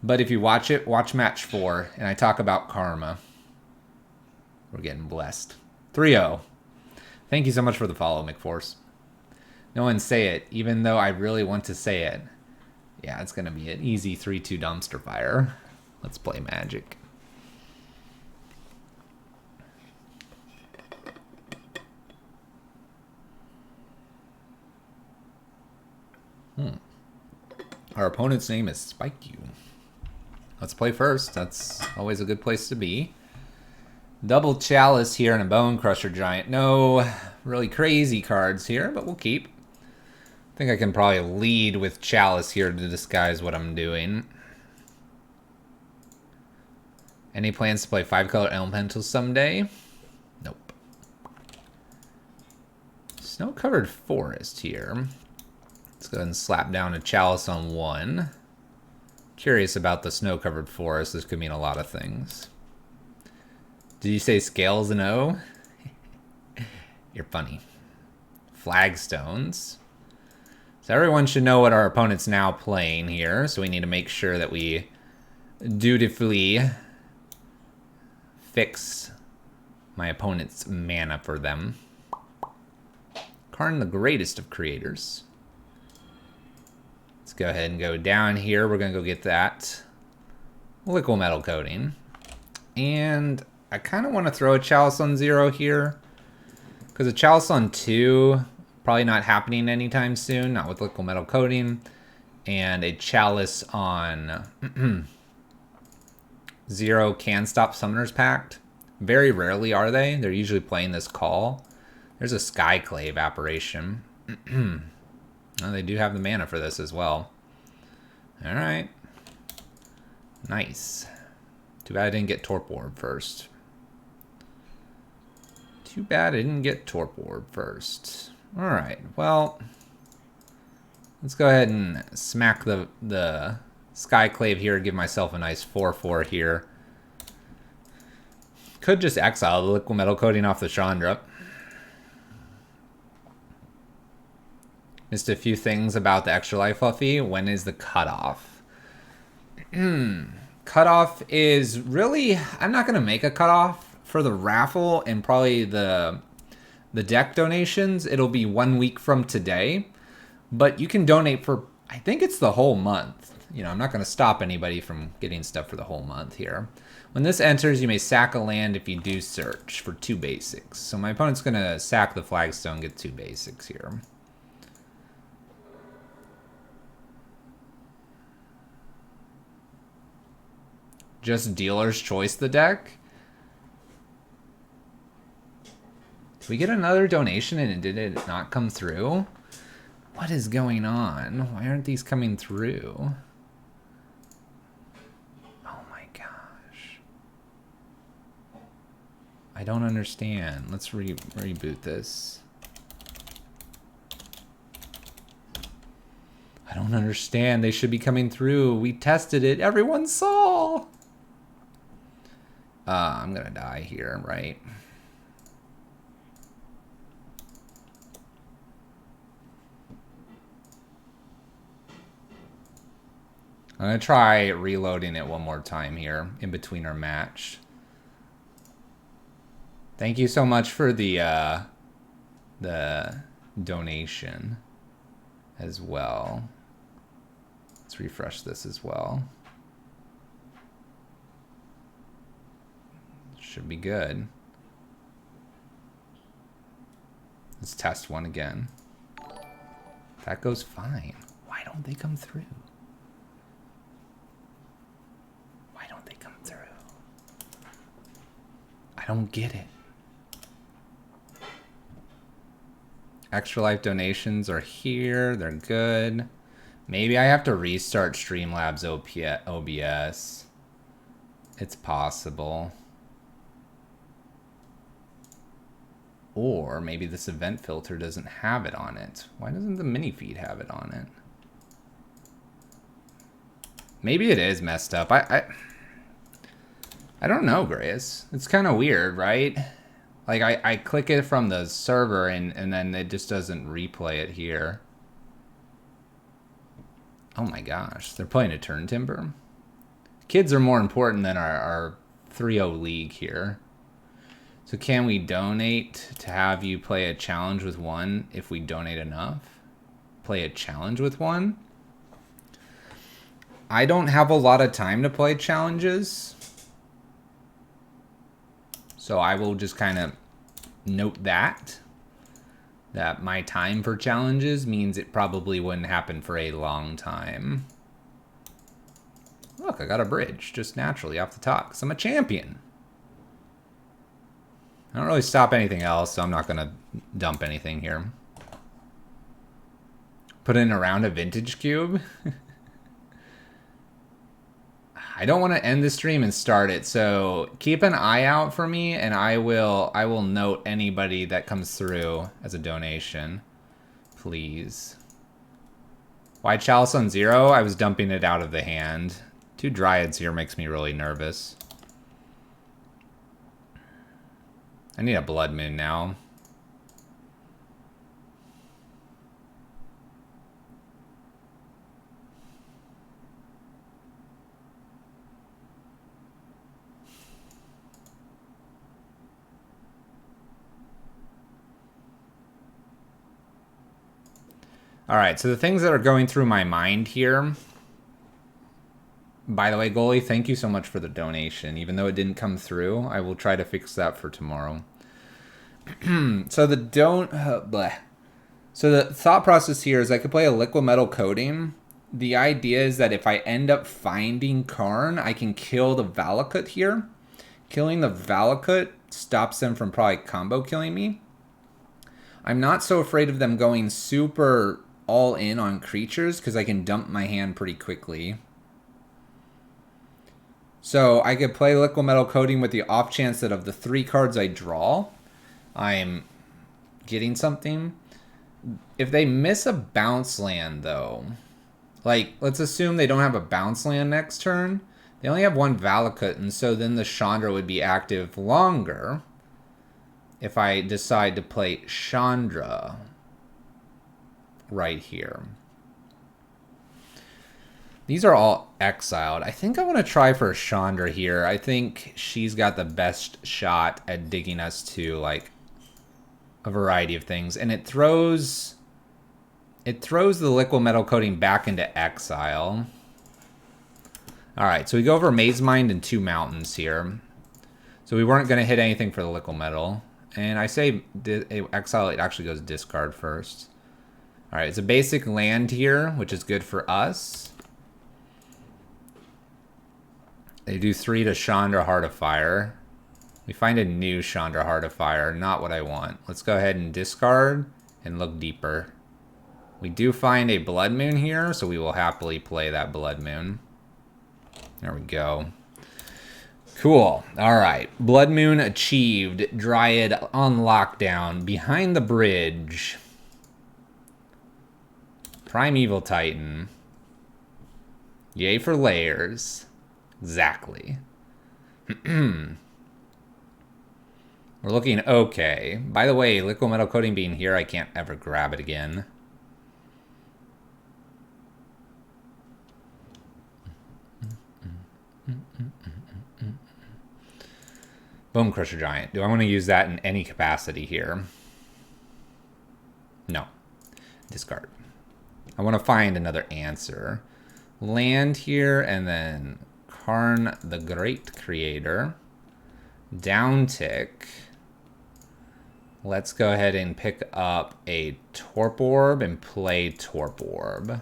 But if you watch it, watch match 4, and I talk about karma. We're getting blessed. 3-0. Thank you so much for the follow, McForce. No one say it, even though I really want to say it. Yeah, it's going to be an easy 3-2 dumpster fire. Let's play Magic. Our opponent's name is Spike You. Let's play first. That's always a good place to be. Double Chalice here and a Bone Crusher Giant. No really crazy cards here, but we'll keep. I think I can probably lead with Chalice here to disguise what I'm doing. Any plans to play 5-color Elementals someday? Nope. Snow-covered Forest here. Let's go ahead and slap down a Chalice on 1. Curious about the Snow-covered Forest. This could mean a lot of things. Did you say Scales and O? You're funny. Flagstones. So everyone should know what our opponent's now playing here. So we need to make sure that we dutifully fix my opponent's mana for them. Karn, the greatest of creators. Let's go ahead and go down here. We're going to go get that liquid metal coating. And I kind of want to throw a Chalice on 0 here. Because a Chalice on 2, probably not happening anytime soon. Not with liquid metal coating. And a Chalice on 0 can stop Summoner's Pact. Very rarely are they. They're usually playing this call. There's a Skyclave apparition. Oh, they do have the mana for this as well. Alright. Nice. Too bad I didn't get Torp Orb first. Too bad I didn't get Torp Orb first. Alright, well. Let's go ahead and smack the Skyclave here. Give myself a nice 4/4 here. Could just exile the liquid metal coating off the Chandra. Missed a few things about the Extra Life Fluffy. When is the cutoff? Cutoff is really... I'm not going to make a cutoff for the raffle and probably the deck donations. It'll be 1 week from today. But you can donate for... I think it's the whole month. You know, I'm not going to stop anybody from getting stuff for the whole month here. When this enters, you may sack a land if you do search for 2 basics. So my opponent's going to sack the Flagstone, get 2 basics here. Just dealer's choice the deck? Did we get another donation and did it not come through? What is going on? Why aren't these coming through? Oh my gosh. I don't understand. Let's reboot this. I don't understand. They should be coming through. We tested it. Everyone saw. I'm gonna die here, right? I'm gonna try reloading it one more time here in between our match. Thank you so much for the donation as well. Let's refresh this as well. Should be good. Let's test one again. That goes fine. Why don't they come through? Why don't they come through? I don't get it. Extra Life donations are here. They're good. Maybe I have to restart Streamlabs OBS. It's possible. Or maybe this event filter doesn't have it on it. Why doesn't the mini feed have it on it? Maybe it is messed up. I don't know, Grace. It's kind of weird, right? Like I click it from the server and then it just doesn't replay it here. Oh my gosh, they're playing a turn timber. Kids are more important than our 3-0 league here. So can we donate to have you play a challenge with one if we donate enough? Play a challenge with one? I don't have a lot of time to play challenges. So I will just kind of note that my time for challenges means it probably wouldn't happen for a long time. Look, I got a bridge just naturally off the top because I'm a champion. I don't really stop anything else, so I'm not going to dump anything here. Put in around a vintage cube. I don't want to end the stream and start it, so keep an eye out for me, and I will note anybody that comes through as a donation. Please. Why Chalice on 0? I was dumping it out of the hand. 2 Dryads here makes me really nervous. I need a Blood Moon now. All right, so the things that are going through my mind here. By the way, Goalie, thank you so much for the donation. Even though it didn't come through, I will try to fix that for tomorrow. So So the thought process here is I could play a liquid metal coating. The idea is that if I end up finding Karn, I can kill the Valakut here. Killing the Valakut stops them from probably combo killing me. I'm not so afraid of them going super all in on creatures because I can dump my hand pretty quickly. So I could play liquid metal coating with the off chance that of the 3 cards I draw, I'm getting something. If they miss a bounce land, though, like, let's assume they don't have a bounce land next turn. They only have 1 Valakut, and so then the Chandra would be active longer if I decide to play Chandra right here. These are all exiled. I think I want to try for Chandra here. I think she's got the best shot at digging us to, like, a variety of things. And it throws the liquid metal coating back into exile. All right, so we go over Maze Mind and 2 mountains here. So we weren't going to hit anything for the liquid metal. And I say exile, it actually goes discard first. All right, it's a basic land here, which is good for us. They do 3 to Chandra Heart of Fire. We find a new Chandra Heart of Fire. Not what I want. Let's go ahead and discard and look deeper. We do find a Blood Moon here, so we will happily play that Blood Moon. There we go. Cool. All right. Blood Moon achieved. Dryad on lockdown. Behind the bridge. Primeval Titan. Yay for layers. Exactly. We're looking okay. By the way, liquid metal coating being here, I can't ever grab it again. Bone Crusher Giant. Do I want to use that in any capacity here? No. Discard. I want to find another answer. Land here, and then Karn the Great Creator. Downtick. Let's go ahead and pick up a Torp Orb and play Torp Orb.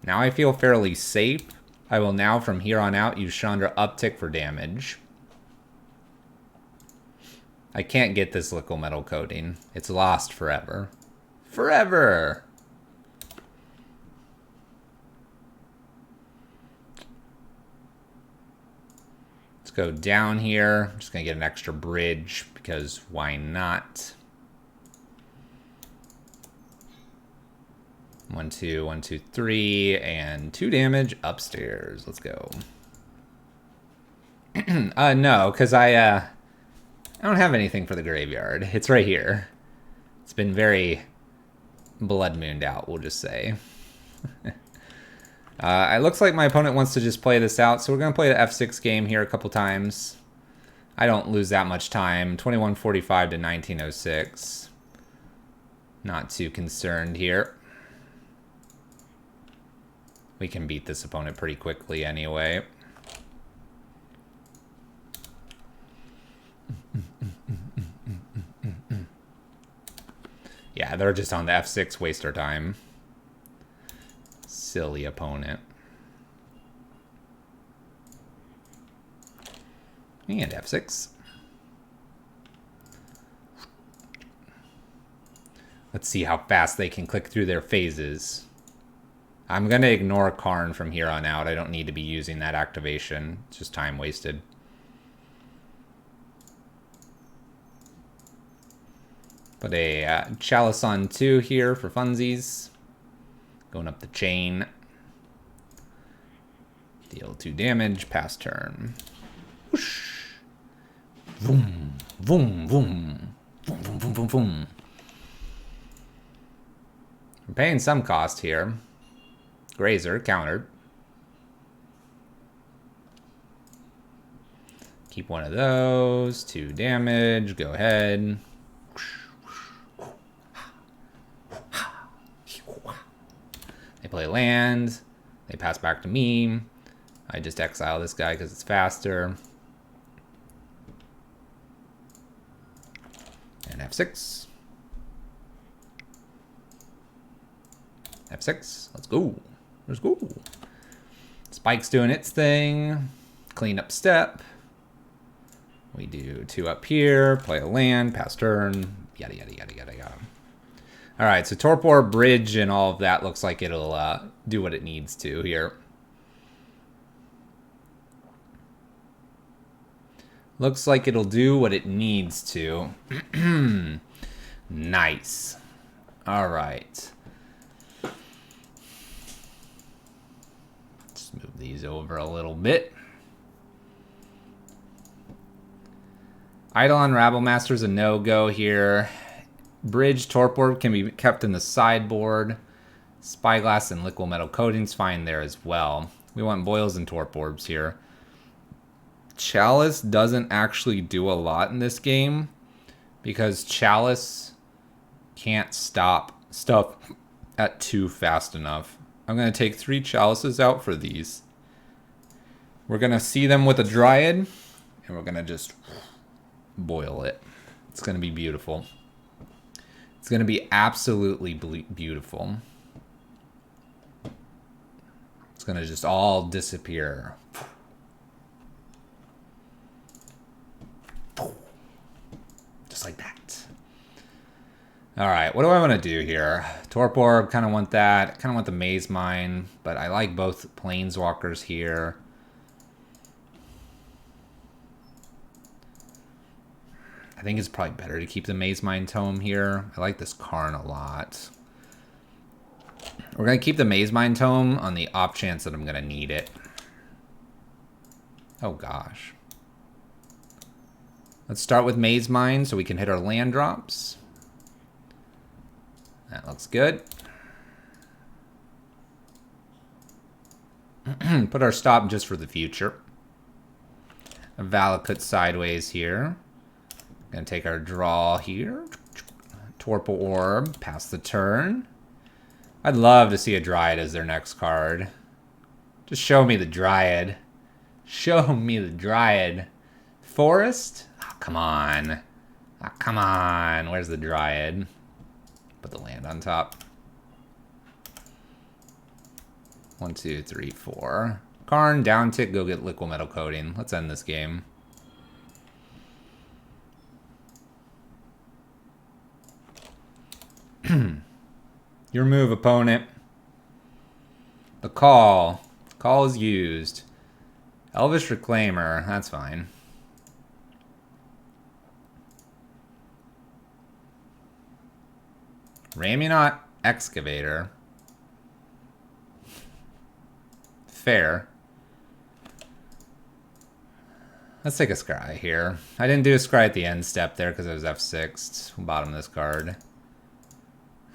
Now I feel fairly safe. I will now, from here on out, use Chandra Uptick for damage. I can't get this liquid metal coating. It's lost forever. Forever! Let's go down here. I'm just going to get an extra bridge because why not? 1, 2, 1, 2, 3, and 2 damage upstairs. Let's go. No, because I don't have anything for the graveyard. It's right here. It's been very blood mooned out, we'll just say. It looks like my opponent wants to just play this out, so we're going to play the F6 game here a couple times. I don't lose that much time. 2145 to 1906. Not too concerned here. We can beat this opponent pretty quickly anyway. Yeah, they're just on the F6, waste our time. Silly opponent. And F6. Let's see how fast they can click through their phases. I'm going to ignore Karn from here on out. I don't need to be using that activation. It's just time wasted. Put a Chalice on 2 here for funsies. Going up the chain. Deal 2 damage, pass turn. Whoosh. Boom, boom, boom. Boom, boom, boom, boom, boom. We're paying some cost here. Grazer, countered. Keep one of those. 2 damage, go ahead. They play land. They pass back to me. I just exile this guy because it's faster. And F6. F6. Let's go. Let's go. Spike's doing its thing. Clean up step. We do 2 up here. Play a land. Pass turn. Yada, yada, yada, yada, yada. All right, so Torpor, Bridge, and all of that looks like it'll do what it needs to here. Looks like it'll do what it needs to. Nice. All right. Just move these over a little bit. Eidolon Rabblemaster is a no-go here. Bridge, Torpor can be kept in the sideboard. Spyglass and Liquid Metal Coating's fine there as well. We want Boils and Torporbs here. Chalice doesn't actually do a lot in this game because Chalice can't stop stuff at 2 fast enough. I'm going to take 3 Chalices out for these. We're going to see them with a Dryad, and we're going to just boil it. It's going to be beautiful. It's going to be absolutely beautiful. It's going to just all disappear. Just like that. All right, what do I want to do here? Torpor, kind of want that. Kind of want the Maze Mine, but I like both Planeswalkers here. I think it's probably better to keep the Maze Mine Tome here. I like this Karn a lot. We're going to keep the Maze Mine Tome on the off chance that I'm going to need it. Oh, gosh. Let's start with Maze Mine so we can hit our land drops. That looks good. Put our stop just for the future. A Valakut sideways here. Gonna take our draw here. Torpor Orb, pass the turn. I'd love to see a Dryad as their next card. Just show me the Dryad. Show me the Dryad. Forest? Oh, come on. Oh, come on. Where's the Dryad? Put the land on top. 1, 2, 3, 4. Karn, down tick, go get Liquid Metal Coating. Let's end this game. Your move, opponent. The call. Call is used. Elvish Reclaimer. That's fine. Ramunot Excavator. Fair. Let's take a scry here. I didn't do a scry at the end step there because I was F6'd. Bottom of this card.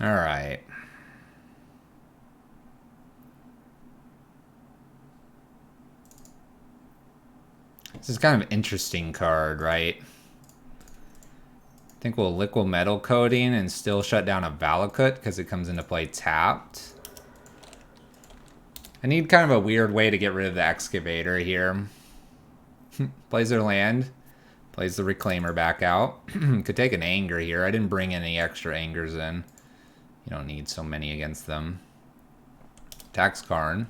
Alright. This is kind of an interesting card, right? I think we'll Liquid Metal Coating and still shut down a Valakut because it comes into play tapped. I need kind of a weird way to get rid of the Excavator here. Plays their land. Plays the Reclaimer back out. Could take an Anger here. I didn't bring any extra Angers in. You don't need so many against them. Tax Karn.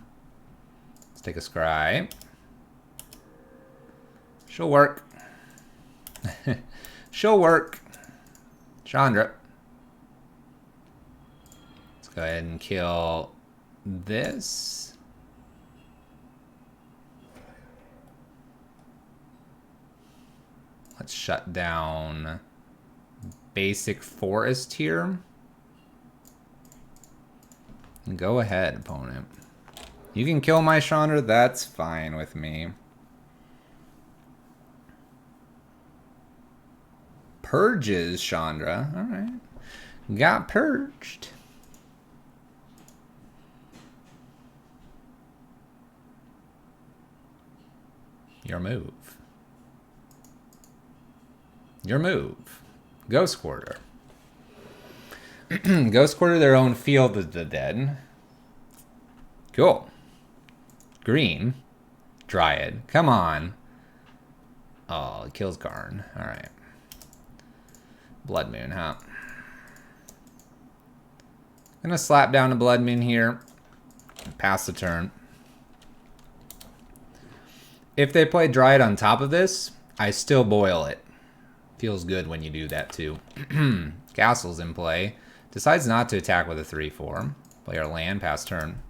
Let's take a scry. She'll work. She'll work. Chandra. Let's go ahead and kill this. Let's shut down basic forest here. Go ahead, opponent. You can kill my Chandra, that's fine with me. Purges Chandra, alright. Got purged. Your move. Your move. Ghost Quarter. Ghost Quarter their own Field of the Dead. Cool. Green. Dryad. Come on. Oh, it kills Karn. Alright. Blood Moon, huh? Gonna slap down a Blood Moon here. Pass the turn. If they play Dryad on top of this, I still boil it. Feels good when you do that too. Castle's in play. Decides not to attack with a 3/4. Play our land, pass turn.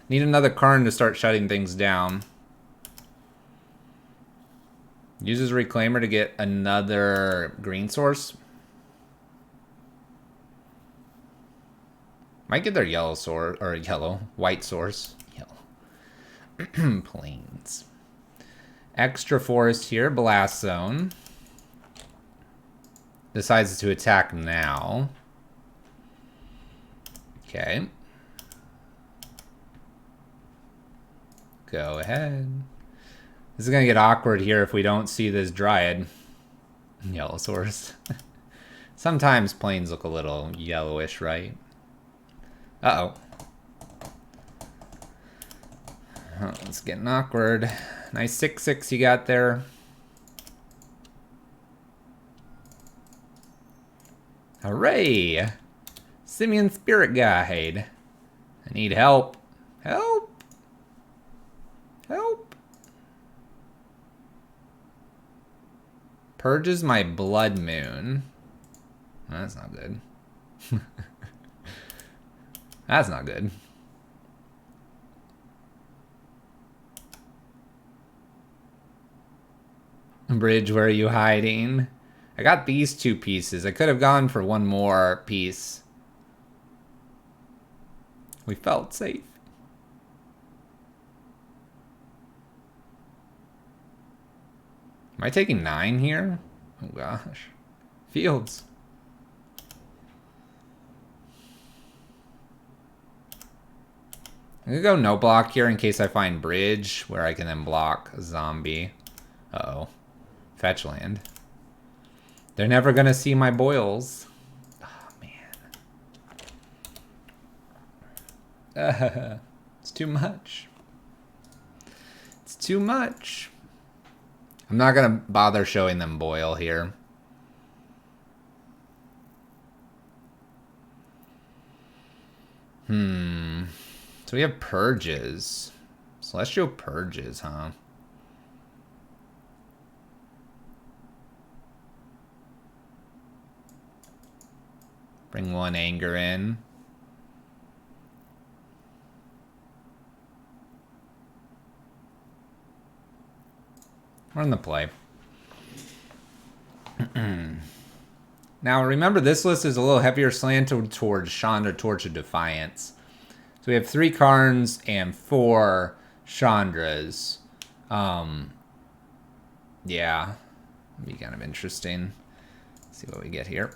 Need another Karn to start shutting things down. Uses Reclaimer to get another green source. Might get their yellow source, or white source. Yellow. Plains. Extra forest here, blast zone. Decides to attack now. Okay. Go ahead. This is gonna get awkward here if we don't see this Dryad. Yellow source. Sometimes plains look a little yellowish, right? Uh-oh. Oh, it's getting awkward. Nice 6/6 you got there. Hooray! Simian Spirit Guide. I need help. Help! Help! Purges my Blood Moon. That's not good. That's not good. Bridge, where are you hiding? I got these 2 pieces. I could have gone for one more piece. We felt safe. Am I taking 9 here? Oh gosh. Fields. I'm gonna go no block here in case I find bridge where I can then block a zombie. Uh-oh. Fetch land. They're never gonna see my boils. Oh, man. It's too much. It's too much. I'm not gonna bother showing them boil here. So we have purges. Celestial purges, huh? Bring 1 anger in. We're in the play. Now remember, this list is a little heavier slanted towards Chandra, Torch of Defiance. So we have 3 Karns and 4 Chandras. Yeah, it'd be kind of interesting. Let's see what we get here.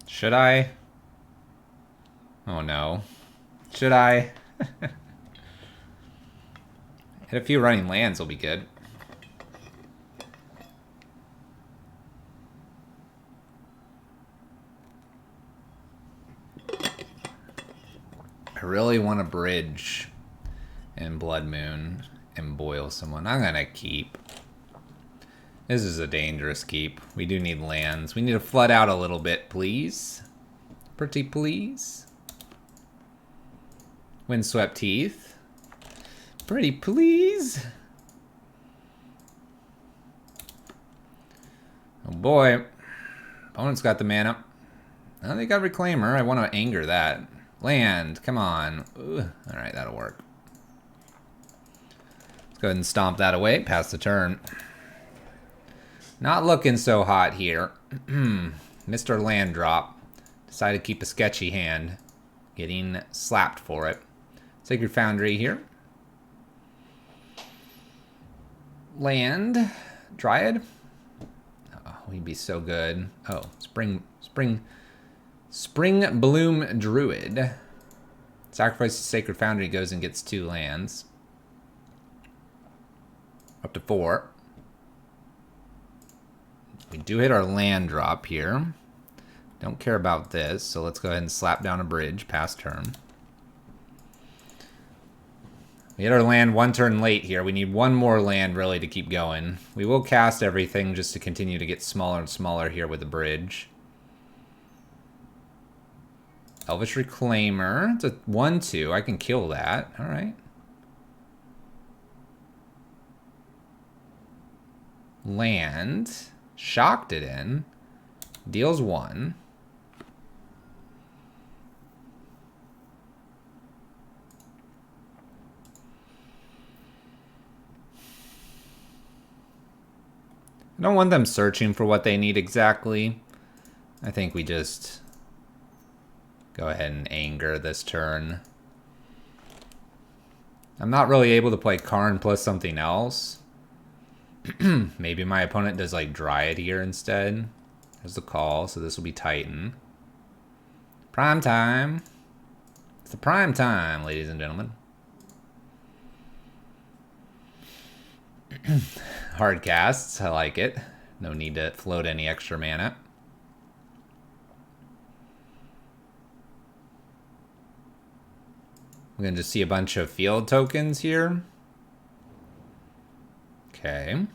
Should I? Oh no. Should I? Hit a few running lands will be good. I really want to bridge in Blood Moon and boil someone. I'm gonna keep. This is a dangerous keep. We do need lands. We need to flood out a little bit, please. Pretty please. Windswept Heath. Pretty please. Oh boy. Opponent's got the mana. Oh, they got Reclaimer. I want to anger that. Land. Come on. Alright, that'll work. Let's go ahead and stomp that away. Pass the turn. Not looking so hot here. Mr. Land Drop. Decided to keep a sketchy hand. Getting slapped for it. Sacred Foundry here. Land. Dryad. Oh, we'd be so good. Oh, Spring Bloom Druid. Sacrifices Sacred Foundry, goes and gets 2 lands. Up to 4. We do hit our land drop here. Don't care about this, so let's go ahead and slap down a bridge past turn. We hit our land one turn late here. We need one more land really to keep going. We will cast everything just to continue to get smaller and smaller here with the bridge. Elvish Reclaimer. It's a 1/2. I can kill that. All right. Land. Shocked it in. Deals 1. I don't want them searching for what they need exactly. I think we just go ahead and anger this turn. I'm not really able to play Karn plus something else. Maybe my opponent does like Dryad here instead. There's the call, so this will be Titan. Prime time. It's the prime time, ladies and gentlemen. Hard casts, I like it. No need to float any extra mana. We're going to just see a bunch of field tokens here. Okay.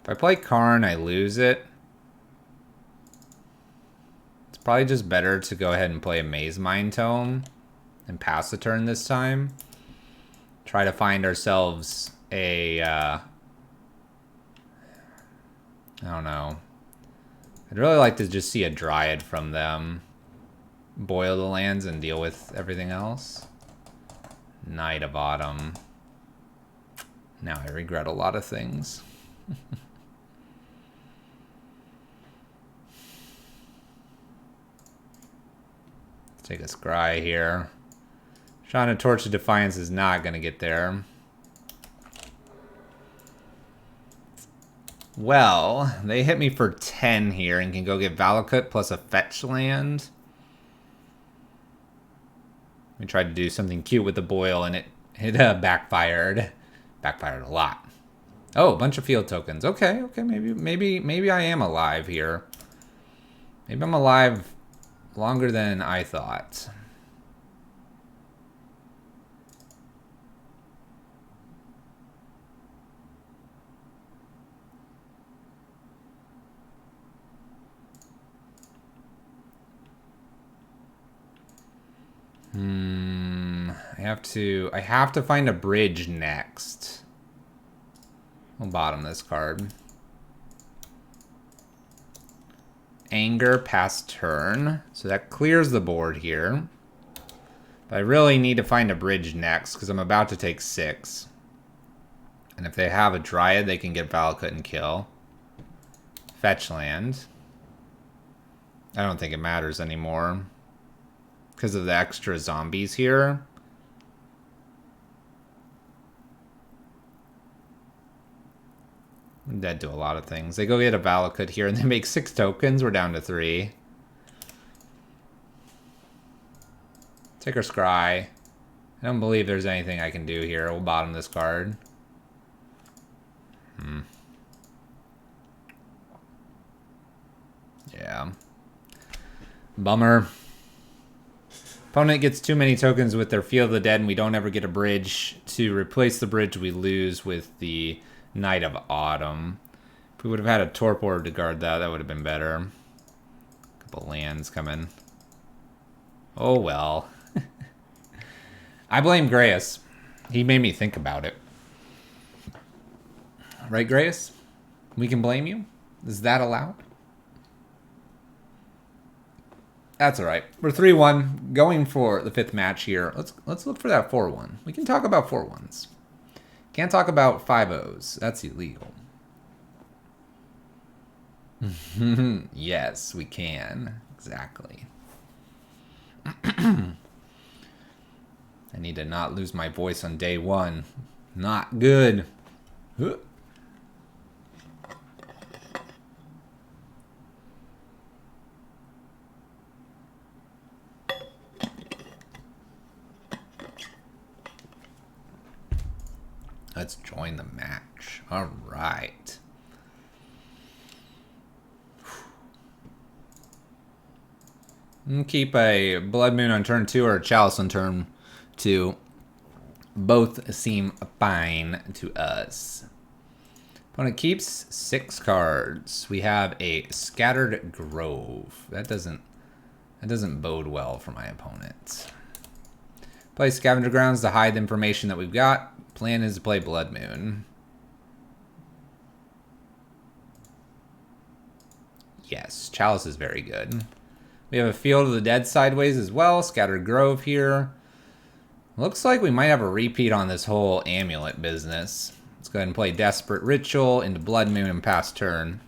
If I play Karn, I lose it. It's probably just better to go ahead and play a Maze Mind Tome and pass the turn this time. Try to find ourselves a... I don't know. I'd really like to just see a Dryad from them. Boil the lands and deal with everything else. Knight of Autumn. Now I regret a lot of things. Let's take a scry here. Shana Torch of Defiance is not going to get there. Well, they hit me for 10 here and can go get Valakut plus a fetch land. We tried to do something cute with the boil and it backfired. Backfired a lot. Oh, a bunch of field tokens. Okay, maybe I am alive here. Maybe I'm alive longer than I thought. I have to find a bridge next. We'll bottom this card. Anger past turn. So that clears the board here. But I really need to find a bridge next because I'm about to take 6. And if they have a Dryad, they can get Valakut and kill. Fetch land. I don't think it matters anymore because of the extra zombies here. I'm dead to a lot of things. They go get a Valakut here and they make 6 tokens. We're down to 3. Take our scry. I don't believe there's anything I can do here. We'll bottom this card. Yeah. Bummer. Opponent gets too many tokens with their Field of the Dead, and we don't ever get a bridge. To replace the bridge, we lose with the Knight of Autumn. If we would have had a Torpor to guard that, that would have been better. Couple lands coming. Oh well. I blame Grayus. He made me think about it. Right, Grayus? We can blame you? Is that allowed? That's all right. We're 3-1, going for the 5th match here. Let's look for that 4-1. We can talk about 4-1s. Can't talk about 5-0s. That's illegal. Yes, we can. Exactly. I need to not lose my voice on day 1. Not good. Let's join the match. All right. And keep a Blood Moon on turn 2 or a Chalice on turn 2. Both seem fine to us. Opponent keeps 6 cards. We have a Scattered Grove. That doesn't bode well for my opponent. Play Scavenger Grounds to hide the information that we've got. Plan is to play Blood Moon. Yes, Chalice is very good. We have a Field of the Dead sideways as well. Scattered Grove here. Looks like we might have a repeat on this whole amulet business. Let's go ahead and play Desperate Ritual into Blood Moon and pass turn.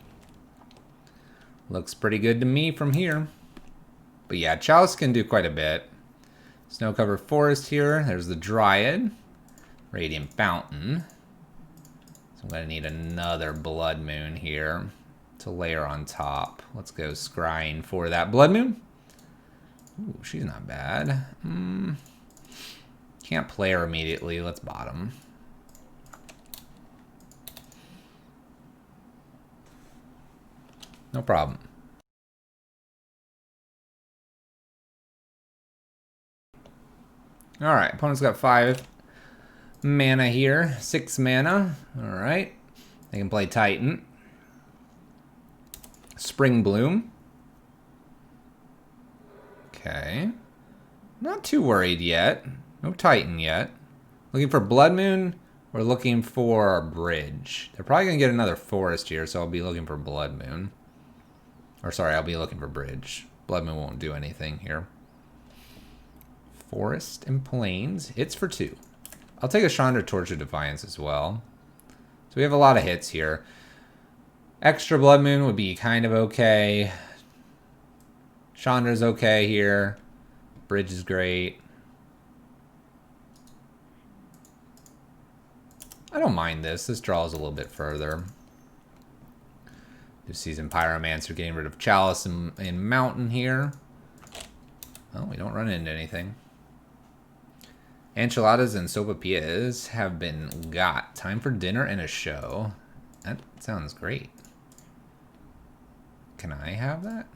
Looks pretty good to me from here. But yeah, Chalice can do quite a bit. Snow-covered forest here. There's the Dryad. Radiant Fountain. So I'm going to need another Blood Moon here to layer on top. Let's go scrying for that Blood Moon. Ooh, she's not bad. Can't play her immediately. Let's bottom. No problem. Alright, opponent's got 5 mana here. 6 mana. Alright. They can play Titan. Spring Bloom. Okay. Not too worried yet. No Titan yet. Looking for Blood Moon or looking for Bridge. They're probably going to get another forest here, so I'll be looking for Blood Moon. Or sorry, I'll be looking for Bridge. Blood Moon won't do anything here. Forest and Plains. Hits for 2. I'll take a Chandra Torch of Defiance as well. So we have a lot of hits here. Extra Blood Moon would be kind of okay. Chandra's okay here. Bridge is great. I don't mind this. This draws a little bit further. New Season Pyromancer getting rid of Chalice and Mountain here. Oh, we don't run into anything. Enchiladas and sopapillas have been got. Time for dinner and a show. That sounds great. Can I have that?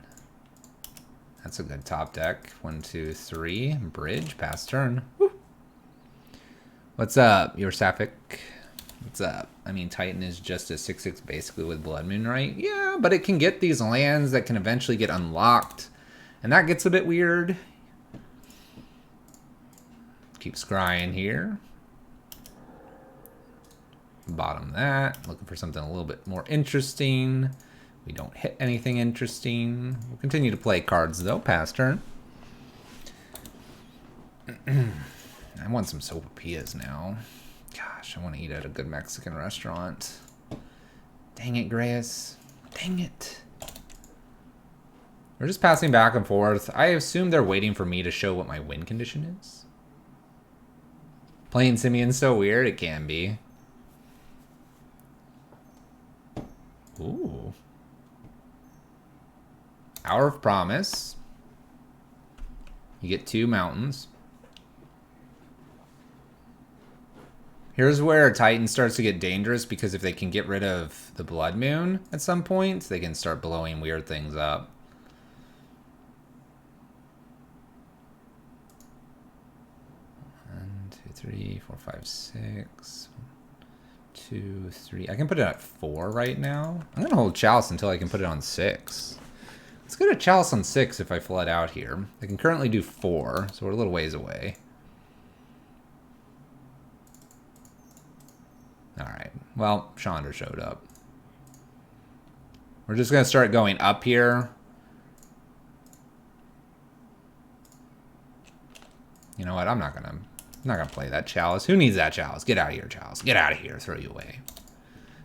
That's a good top deck. 1, 2, 3. Bridge. Pass turn. Woo. What's up, your Sapphic? What's up? I mean, Titan is just a 6/6 basically with Blood Moon, right? Yeah, but it can get these lands that can eventually get unlocked. And that gets a bit weird. Keep scrying here. Bottom that. Looking for something a little bit more interesting. We don't hit anything interesting. We'll continue to play cards though. Pass turn. I want some sopapillas now. Gosh, I want to eat at a good Mexican restaurant. Dang it, Grace. Dang it. We're just passing back and forth. I assume they're waiting for me to show what my win condition is. Playing Simeon's so weird, it can be. Ooh. Hour of Promise. You get 2 mountains. Here's where Titan starts to get dangerous, because if they can get rid of the Blood Moon at some point, they can start blowing weird things up. One, 2, 3, 4, 5, 6. 2, 3. I can put it at 4 right now. I'm going to hold Chalice until I can put it on 6. Let's go to Chalice on 6 if I flood out here. I can currently do 4, so we're a little ways away. Alright, well, Chandra showed up. We're just going to start going up here. You know what, I'm not gonna play that Chalice. Who needs that Chalice? Get out of here, Chalice. Get out of here, throw you away.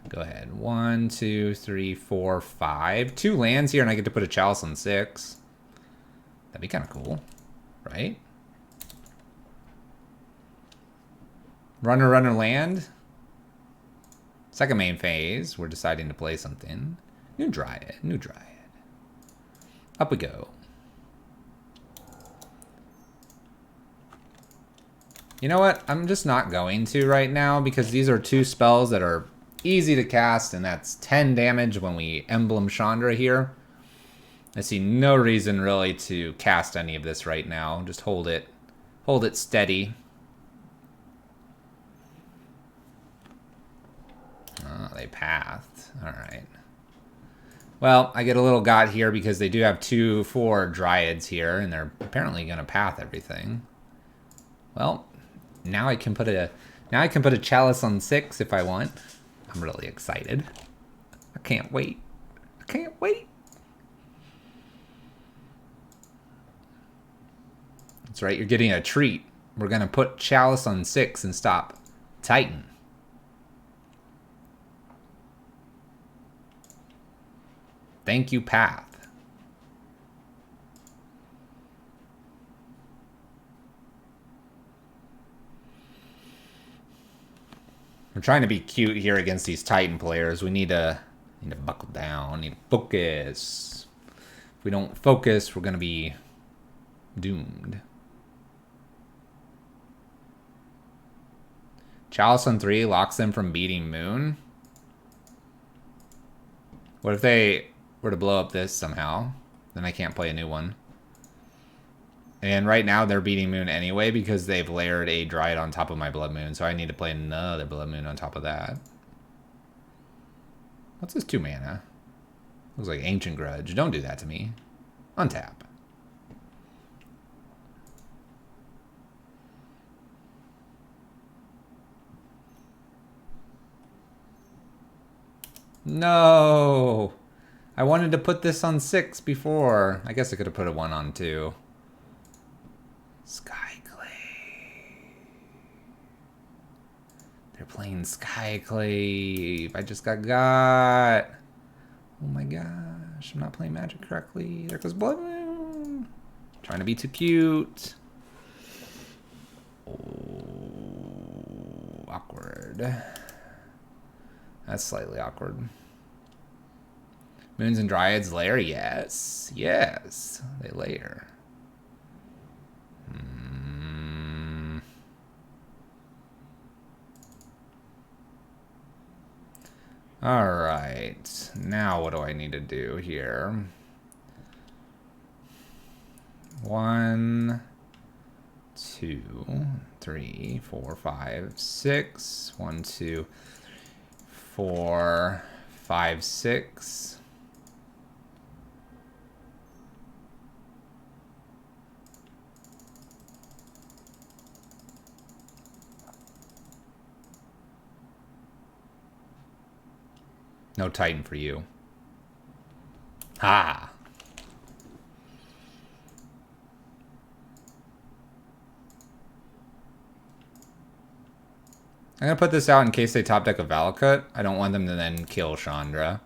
Go ahead, 1, 2, 3, 4, 5. 2 lands here and I get to put a Chalice on 6. That'd be kind of cool, right? Runner, runner, land. Second main phase, we're deciding to play something. New Dryad, new Dryad. Up we go. You know what? I'm just not going to right now because these are two spells that are easy to cast, and that's 10 damage when we Emblem Chandra here. I see no reason really to cast any of this right now. Just hold it steady. Oh, they pathed. Alright. Well, I get a little got here because they do have 2/4 Dryads here, and they're apparently going to path everything. Well, now I can put a Chalice on 6 if I want. I'm really excited. I can't wait. I can't wait. That's right, you're getting a treat. We're going to put Chalice on 6 and stop Titan. Thank you, Path. We're trying to be cute here against these Titan players. We need to buckle down. Need to focus. If we don't focus, we're going to be doomed. Chalice on 3 locks them from beating Moon. What if they were to blow up this somehow? Then I can't play a new one. And right now they're beating Moon anyway because they've layered a Dryad on top of my Blood Moon. So I need to play another Blood Moon on top of that. What's this 2 mana? Looks like Ancient Grudge. Don't do that to me. Untap. No! I wanted to put this on 6 before. I guess I could have put a 1 on 2. Skyclave. They're playing Skyclave. I just got. Oh my gosh. I'm not playing Magic correctly. There goes Blood Moon. Trying to be too cute. Oh, awkward. That's slightly awkward. Moons and Dryads layer? Yes. Yes. They layer. Alright. Now what do I need to do here? 1, 2, 3, 4, 5, 6. 1, 2, 4, 5, 6. No Titan for you. Ha! I'm going to put this out in case they top deck a Valakut. I don't want them to then kill Chandra.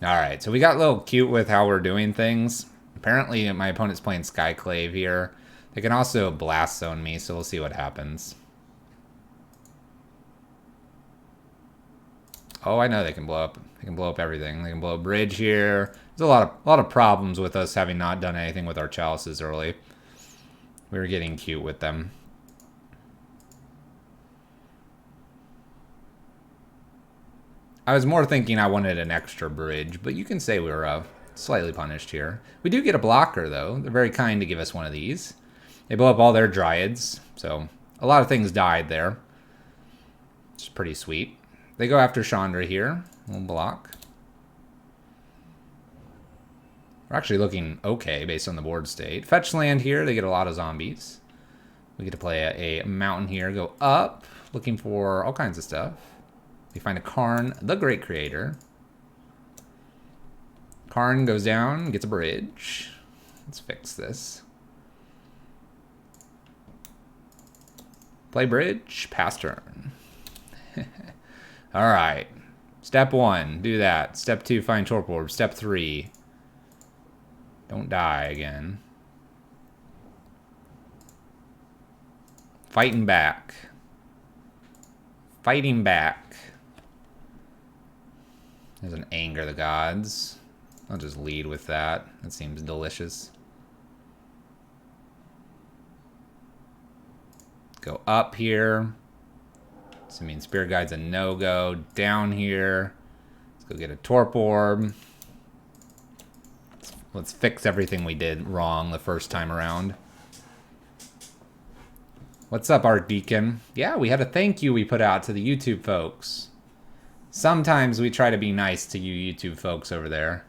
Alright, so we got a little cute with how we're doing things. Apparently my opponent's playing Skyclave here. They can also Blast Zone me, so we'll see what happens. Oh, I know they can blow up. They can blow up everything. They can blow up bridge here. There's a lot of problems with us having not done anything with our chalices early. We were getting cute with them. I was more thinking I wanted an extra bridge, but you can say we were slightly punished here. We do get a blocker, though. They're very kind to give us one of these. They blow up all their Dryads, so a lot of things died there. It's pretty sweet. They go after Chandra here. We'll block. We're actually looking okay based on the board state. Fetch land here. They get a lot of zombies. We get to play a mountain here. Go up. Looking for all kinds of stuff. We find a Karn, the Great Creator. Karn goes down. Gets a bridge. Let's fix this. Play bridge. Pass turn. Alright. Step 1, do that. Step 2, find Torpor Orb. Step 3, don't die again. Fighting back. Fighting back. There's an Anger the Gods. I'll just lead with that. That seems delicious. go up here. So I mean, Spirit Guide's a no-go. Down here. Let's go get a Torp Orb. Let's fix everything we did wrong the first time around. What's up, Archdeacon? Yeah, we had a thank you we put out to the YouTube folks. Sometimes we try to be nice to you YouTube folks over there.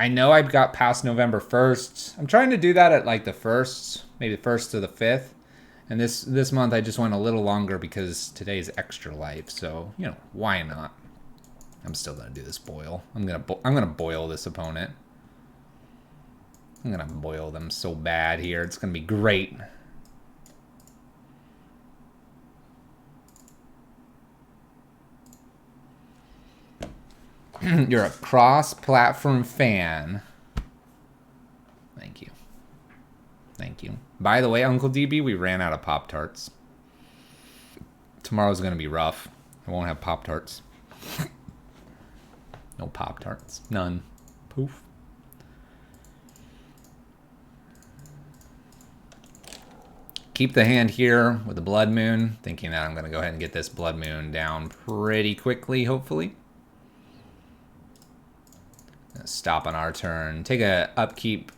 I know I've got past November 1st. I'm trying to do that at like the 1st, maybe the 1st to the 5th. And this month I just went a little longer because today's ExtraLife. So, you know, why not? I'm still going to do this boil. I'm going to boil this opponent. I'm going to boil them so bad here. It's going to be great. You're a cross-platform fan. Thank you. Thank you. By the way, Uncle DB, we ran out of Pop-Tarts. Tomorrow's going to be rough. I won't have Pop-Tarts. No Pop-Tarts. None. Poof. Keep the hand here with the Blood Moon. Thinking that I'm going to go ahead and get this Blood Moon down pretty quickly, hopefully. Stop on our turn. Take a upkeep.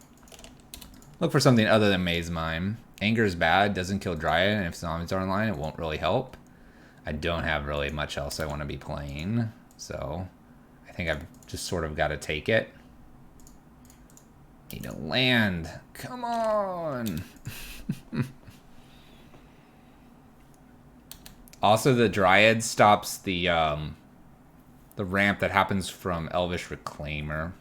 Look for something other than Maze Mime. Anger is bad. Doesn't kill Dryad. And if zombies are online, it won't really help. I don't have really much else I want to be playing. So I think I've just sort of got to take it. Need a land. Come on. Also, the Dryad stops the ramp that happens from Elvish Reclaimer.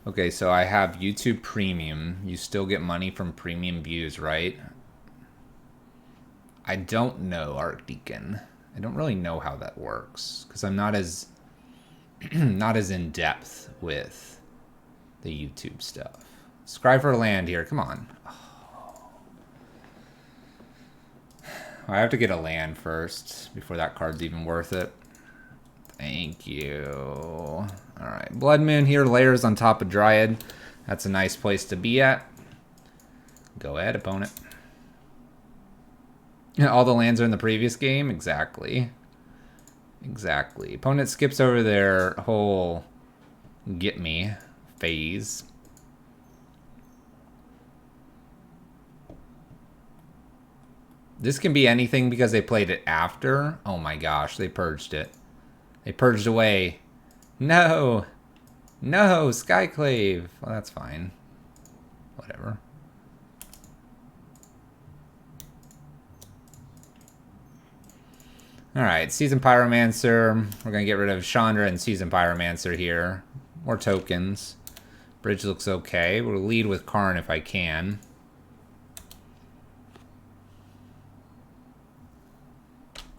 Okay, so I have YouTube Premium. You still get money from premium views, right? I don't know, Archdeacon. I don't really know how that works because I'm not as not as in depth with the YouTube stuff. Scry for land here. Come on. I have to get a land first before that card's even worth it. Thank you. Alright, Blood Moon here, layers on top of Dryad. That's a nice place to be at. Go ahead, opponent. All the lands are in the previous game? Exactly. Exactly. Opponent skips over their whole get me phase. This can be anything because they played it after. Oh my gosh, they purged it. They purged away. No! No, Skyclave! Well, that's fine. Whatever. Alright, Seasoned Pyromancer. We're going to get rid of Chandra and Seasoned Pyromancer here. More tokens. Bridge looks okay. We'll lead with Karn if I can.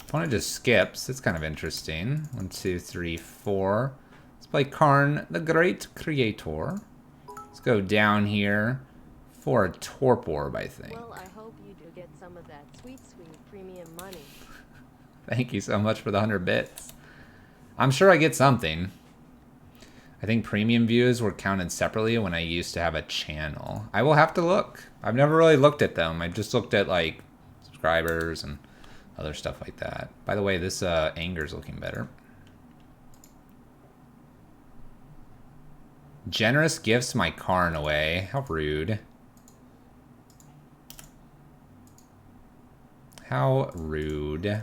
Opponent just skips. It's kind of interesting. 1, 2, 3, 4. Let's play Karn, the Great Creator. Let's go down here for a Torp Orb, I think. Well, I hope you do get some of that sweet, sweet premium money. Thank you so much for the 100 bits. I'm sure I get something. I think premium views were counted separately when I used to have a channel. I will have to look. I've never really looked at them. I just looked at like subscribers and other stuff like that. By the way, this Anger's looking better. Generous gifts my Karn away. How rude. How rude.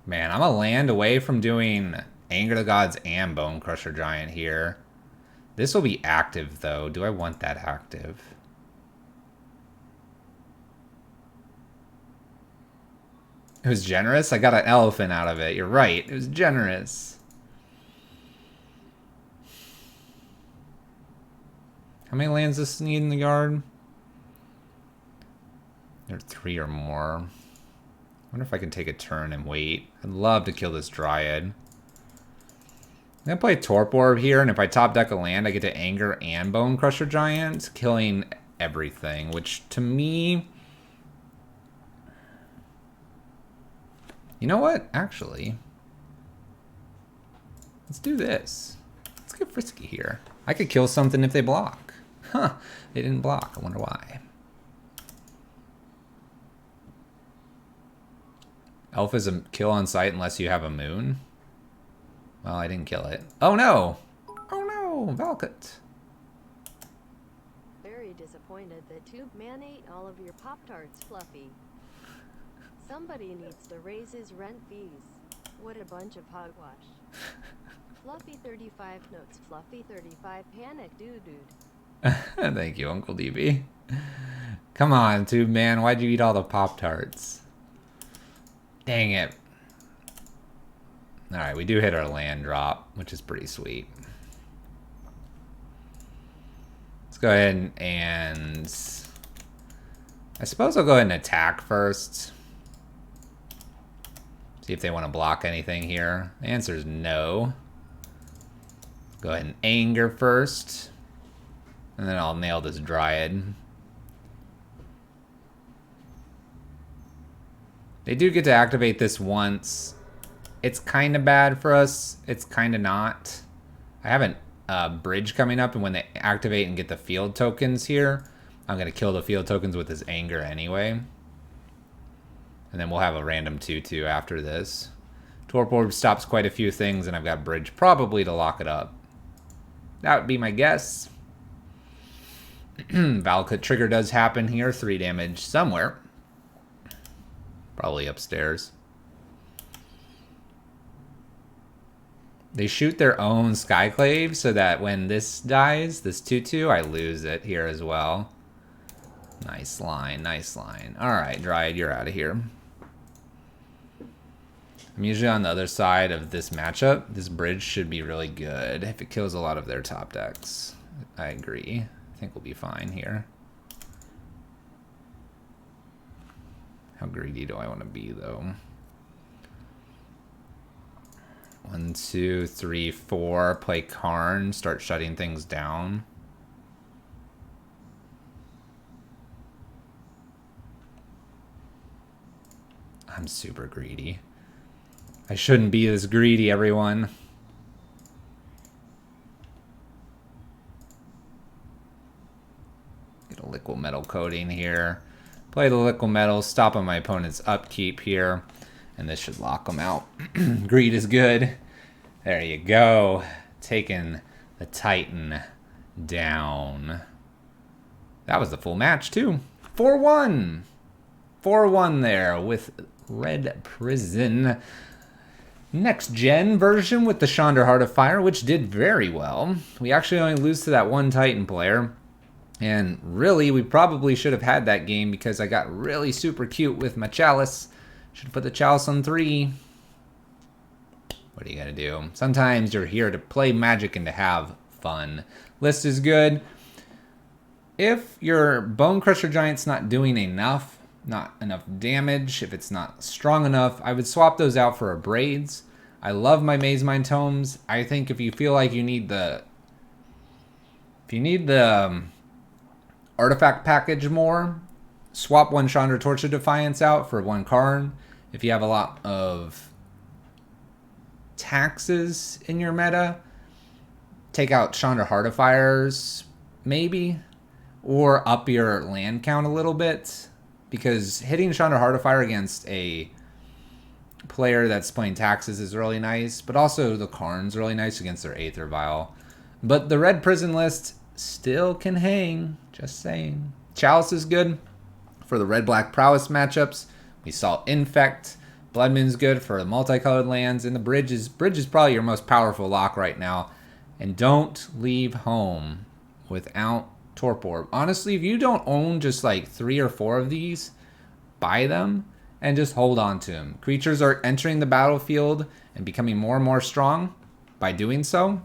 Man, I'm a land away from doing Anger of the Gods and Bone Crusher Giant here. This will be active, though. Do I want that active? It was generous? I got an elephant out of it. You're right. It was generous. How many lands does this need in the yard? There are 3 or more. I wonder if I can take a turn and wait. I'd love to kill this Dryad. I'm going to play Torp Orb here, and if I top deck a land, I get to Anger and Bone Crusher Giant, killing everything, which to me... You know what? Actually, Let's do this. Let's get frisky here. I could kill something if they block. Huh, they didn't block. I wonder why. Elf is a kill on sight unless you have a moon. Well, I didn't kill it. Oh no! Oh no, Valkut. Very disappointed that Tube Man ate all of your Pop-Tarts, Fluffy. Somebody needs to raise his rent fees. What a bunch of hogwash. Fluffy 35 notes, Fluffy 35 panic, dude. Thank you, Uncle DB. Come on, Tube Man, why'd you eat all the Pop-Tarts? Dang it. Alright, we do hit our land drop, which is pretty sweet. Let's go ahead and... I suppose I'll go ahead and attack first. See if they want to block anything here. The answer is no. Go ahead and anger first. And then I'll nail this Dryad. They do get to activate this once. It's kind of bad for us. It's kind of not. I have a bridge coming up, and when they activate and get the field tokens here, I'm going to kill the field tokens with his anger anyway. And then we'll have a random 2-2 after this. Torp Orb stops quite a few things, and I've got bridge probably to lock it up. That would be my guess. Valkut trigger does happen here. 3 damage somewhere. Probably upstairs. They shoot their own Skyclave so that when this dies, this 2-2, I lose it here as well. Nice line, nice line. Alright, Dryad, you're out of here. I'm usually on the other side of this matchup. This bridge should be really good if it kills a lot of their top decks. I agree. I think we'll be fine here. How greedy do I want to be, though? 1, 2, 3, 4. Play Karn. Start shutting things down. I'm super greedy. I shouldn't be this greedy, everyone. Get a liquid metal coating here. Play the liquid metal, stop on my opponent's upkeep here, and this should lock them out. Greed is good. There you go. Taking the Titan down. That was the full match, too. 4-1. 4-1 there with Red Prison. Next gen version with the Chandra Heart of Fire, which did very well. We actually only lose to that one Titan player. And really, we probably should have had that game because I got really super cute with my Chalice. Should have put the Chalice on 3. What are you going to do? Sometimes you're here to play Magic and to have fun. List is good. If your Bone Crusher Giant's not doing enough, not enough damage, if it's not strong enough, I would swap those out for a Braids. I love my Maze Mind Tomes. I think if you feel like you need the... If you need the... artifact package more, swap one Chandra Torch of Defiance out for one Karn. If you have a lot of taxes in your meta, take out Chandra Heart of Fires, maybe, or up your land count a little bit, because hitting Chandra Heart of Fire against a player that's playing taxes is really nice, but also the Karn's really nice against their Aether Vial. But the Red Prison list still can hang, just saying. Chalice is good for the red-black prowess matchups. We saw Infect. Blood Moon's good for the multicolored lands, and the bridge is probably your most powerful lock right now. And don't leave home without Torp Orb. Honestly, if you don't own just like 3 or 4 of these, buy them and just hold on to them. Creatures are entering the battlefield and becoming more and more strong by doing so.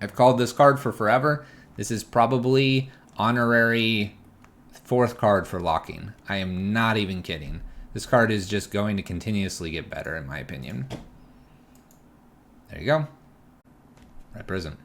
I've called this card for forever. This is probably honorary 4th card for locking. I am not even kidding. This card is just going to continuously get better, in my opinion. There you go. Red Prism.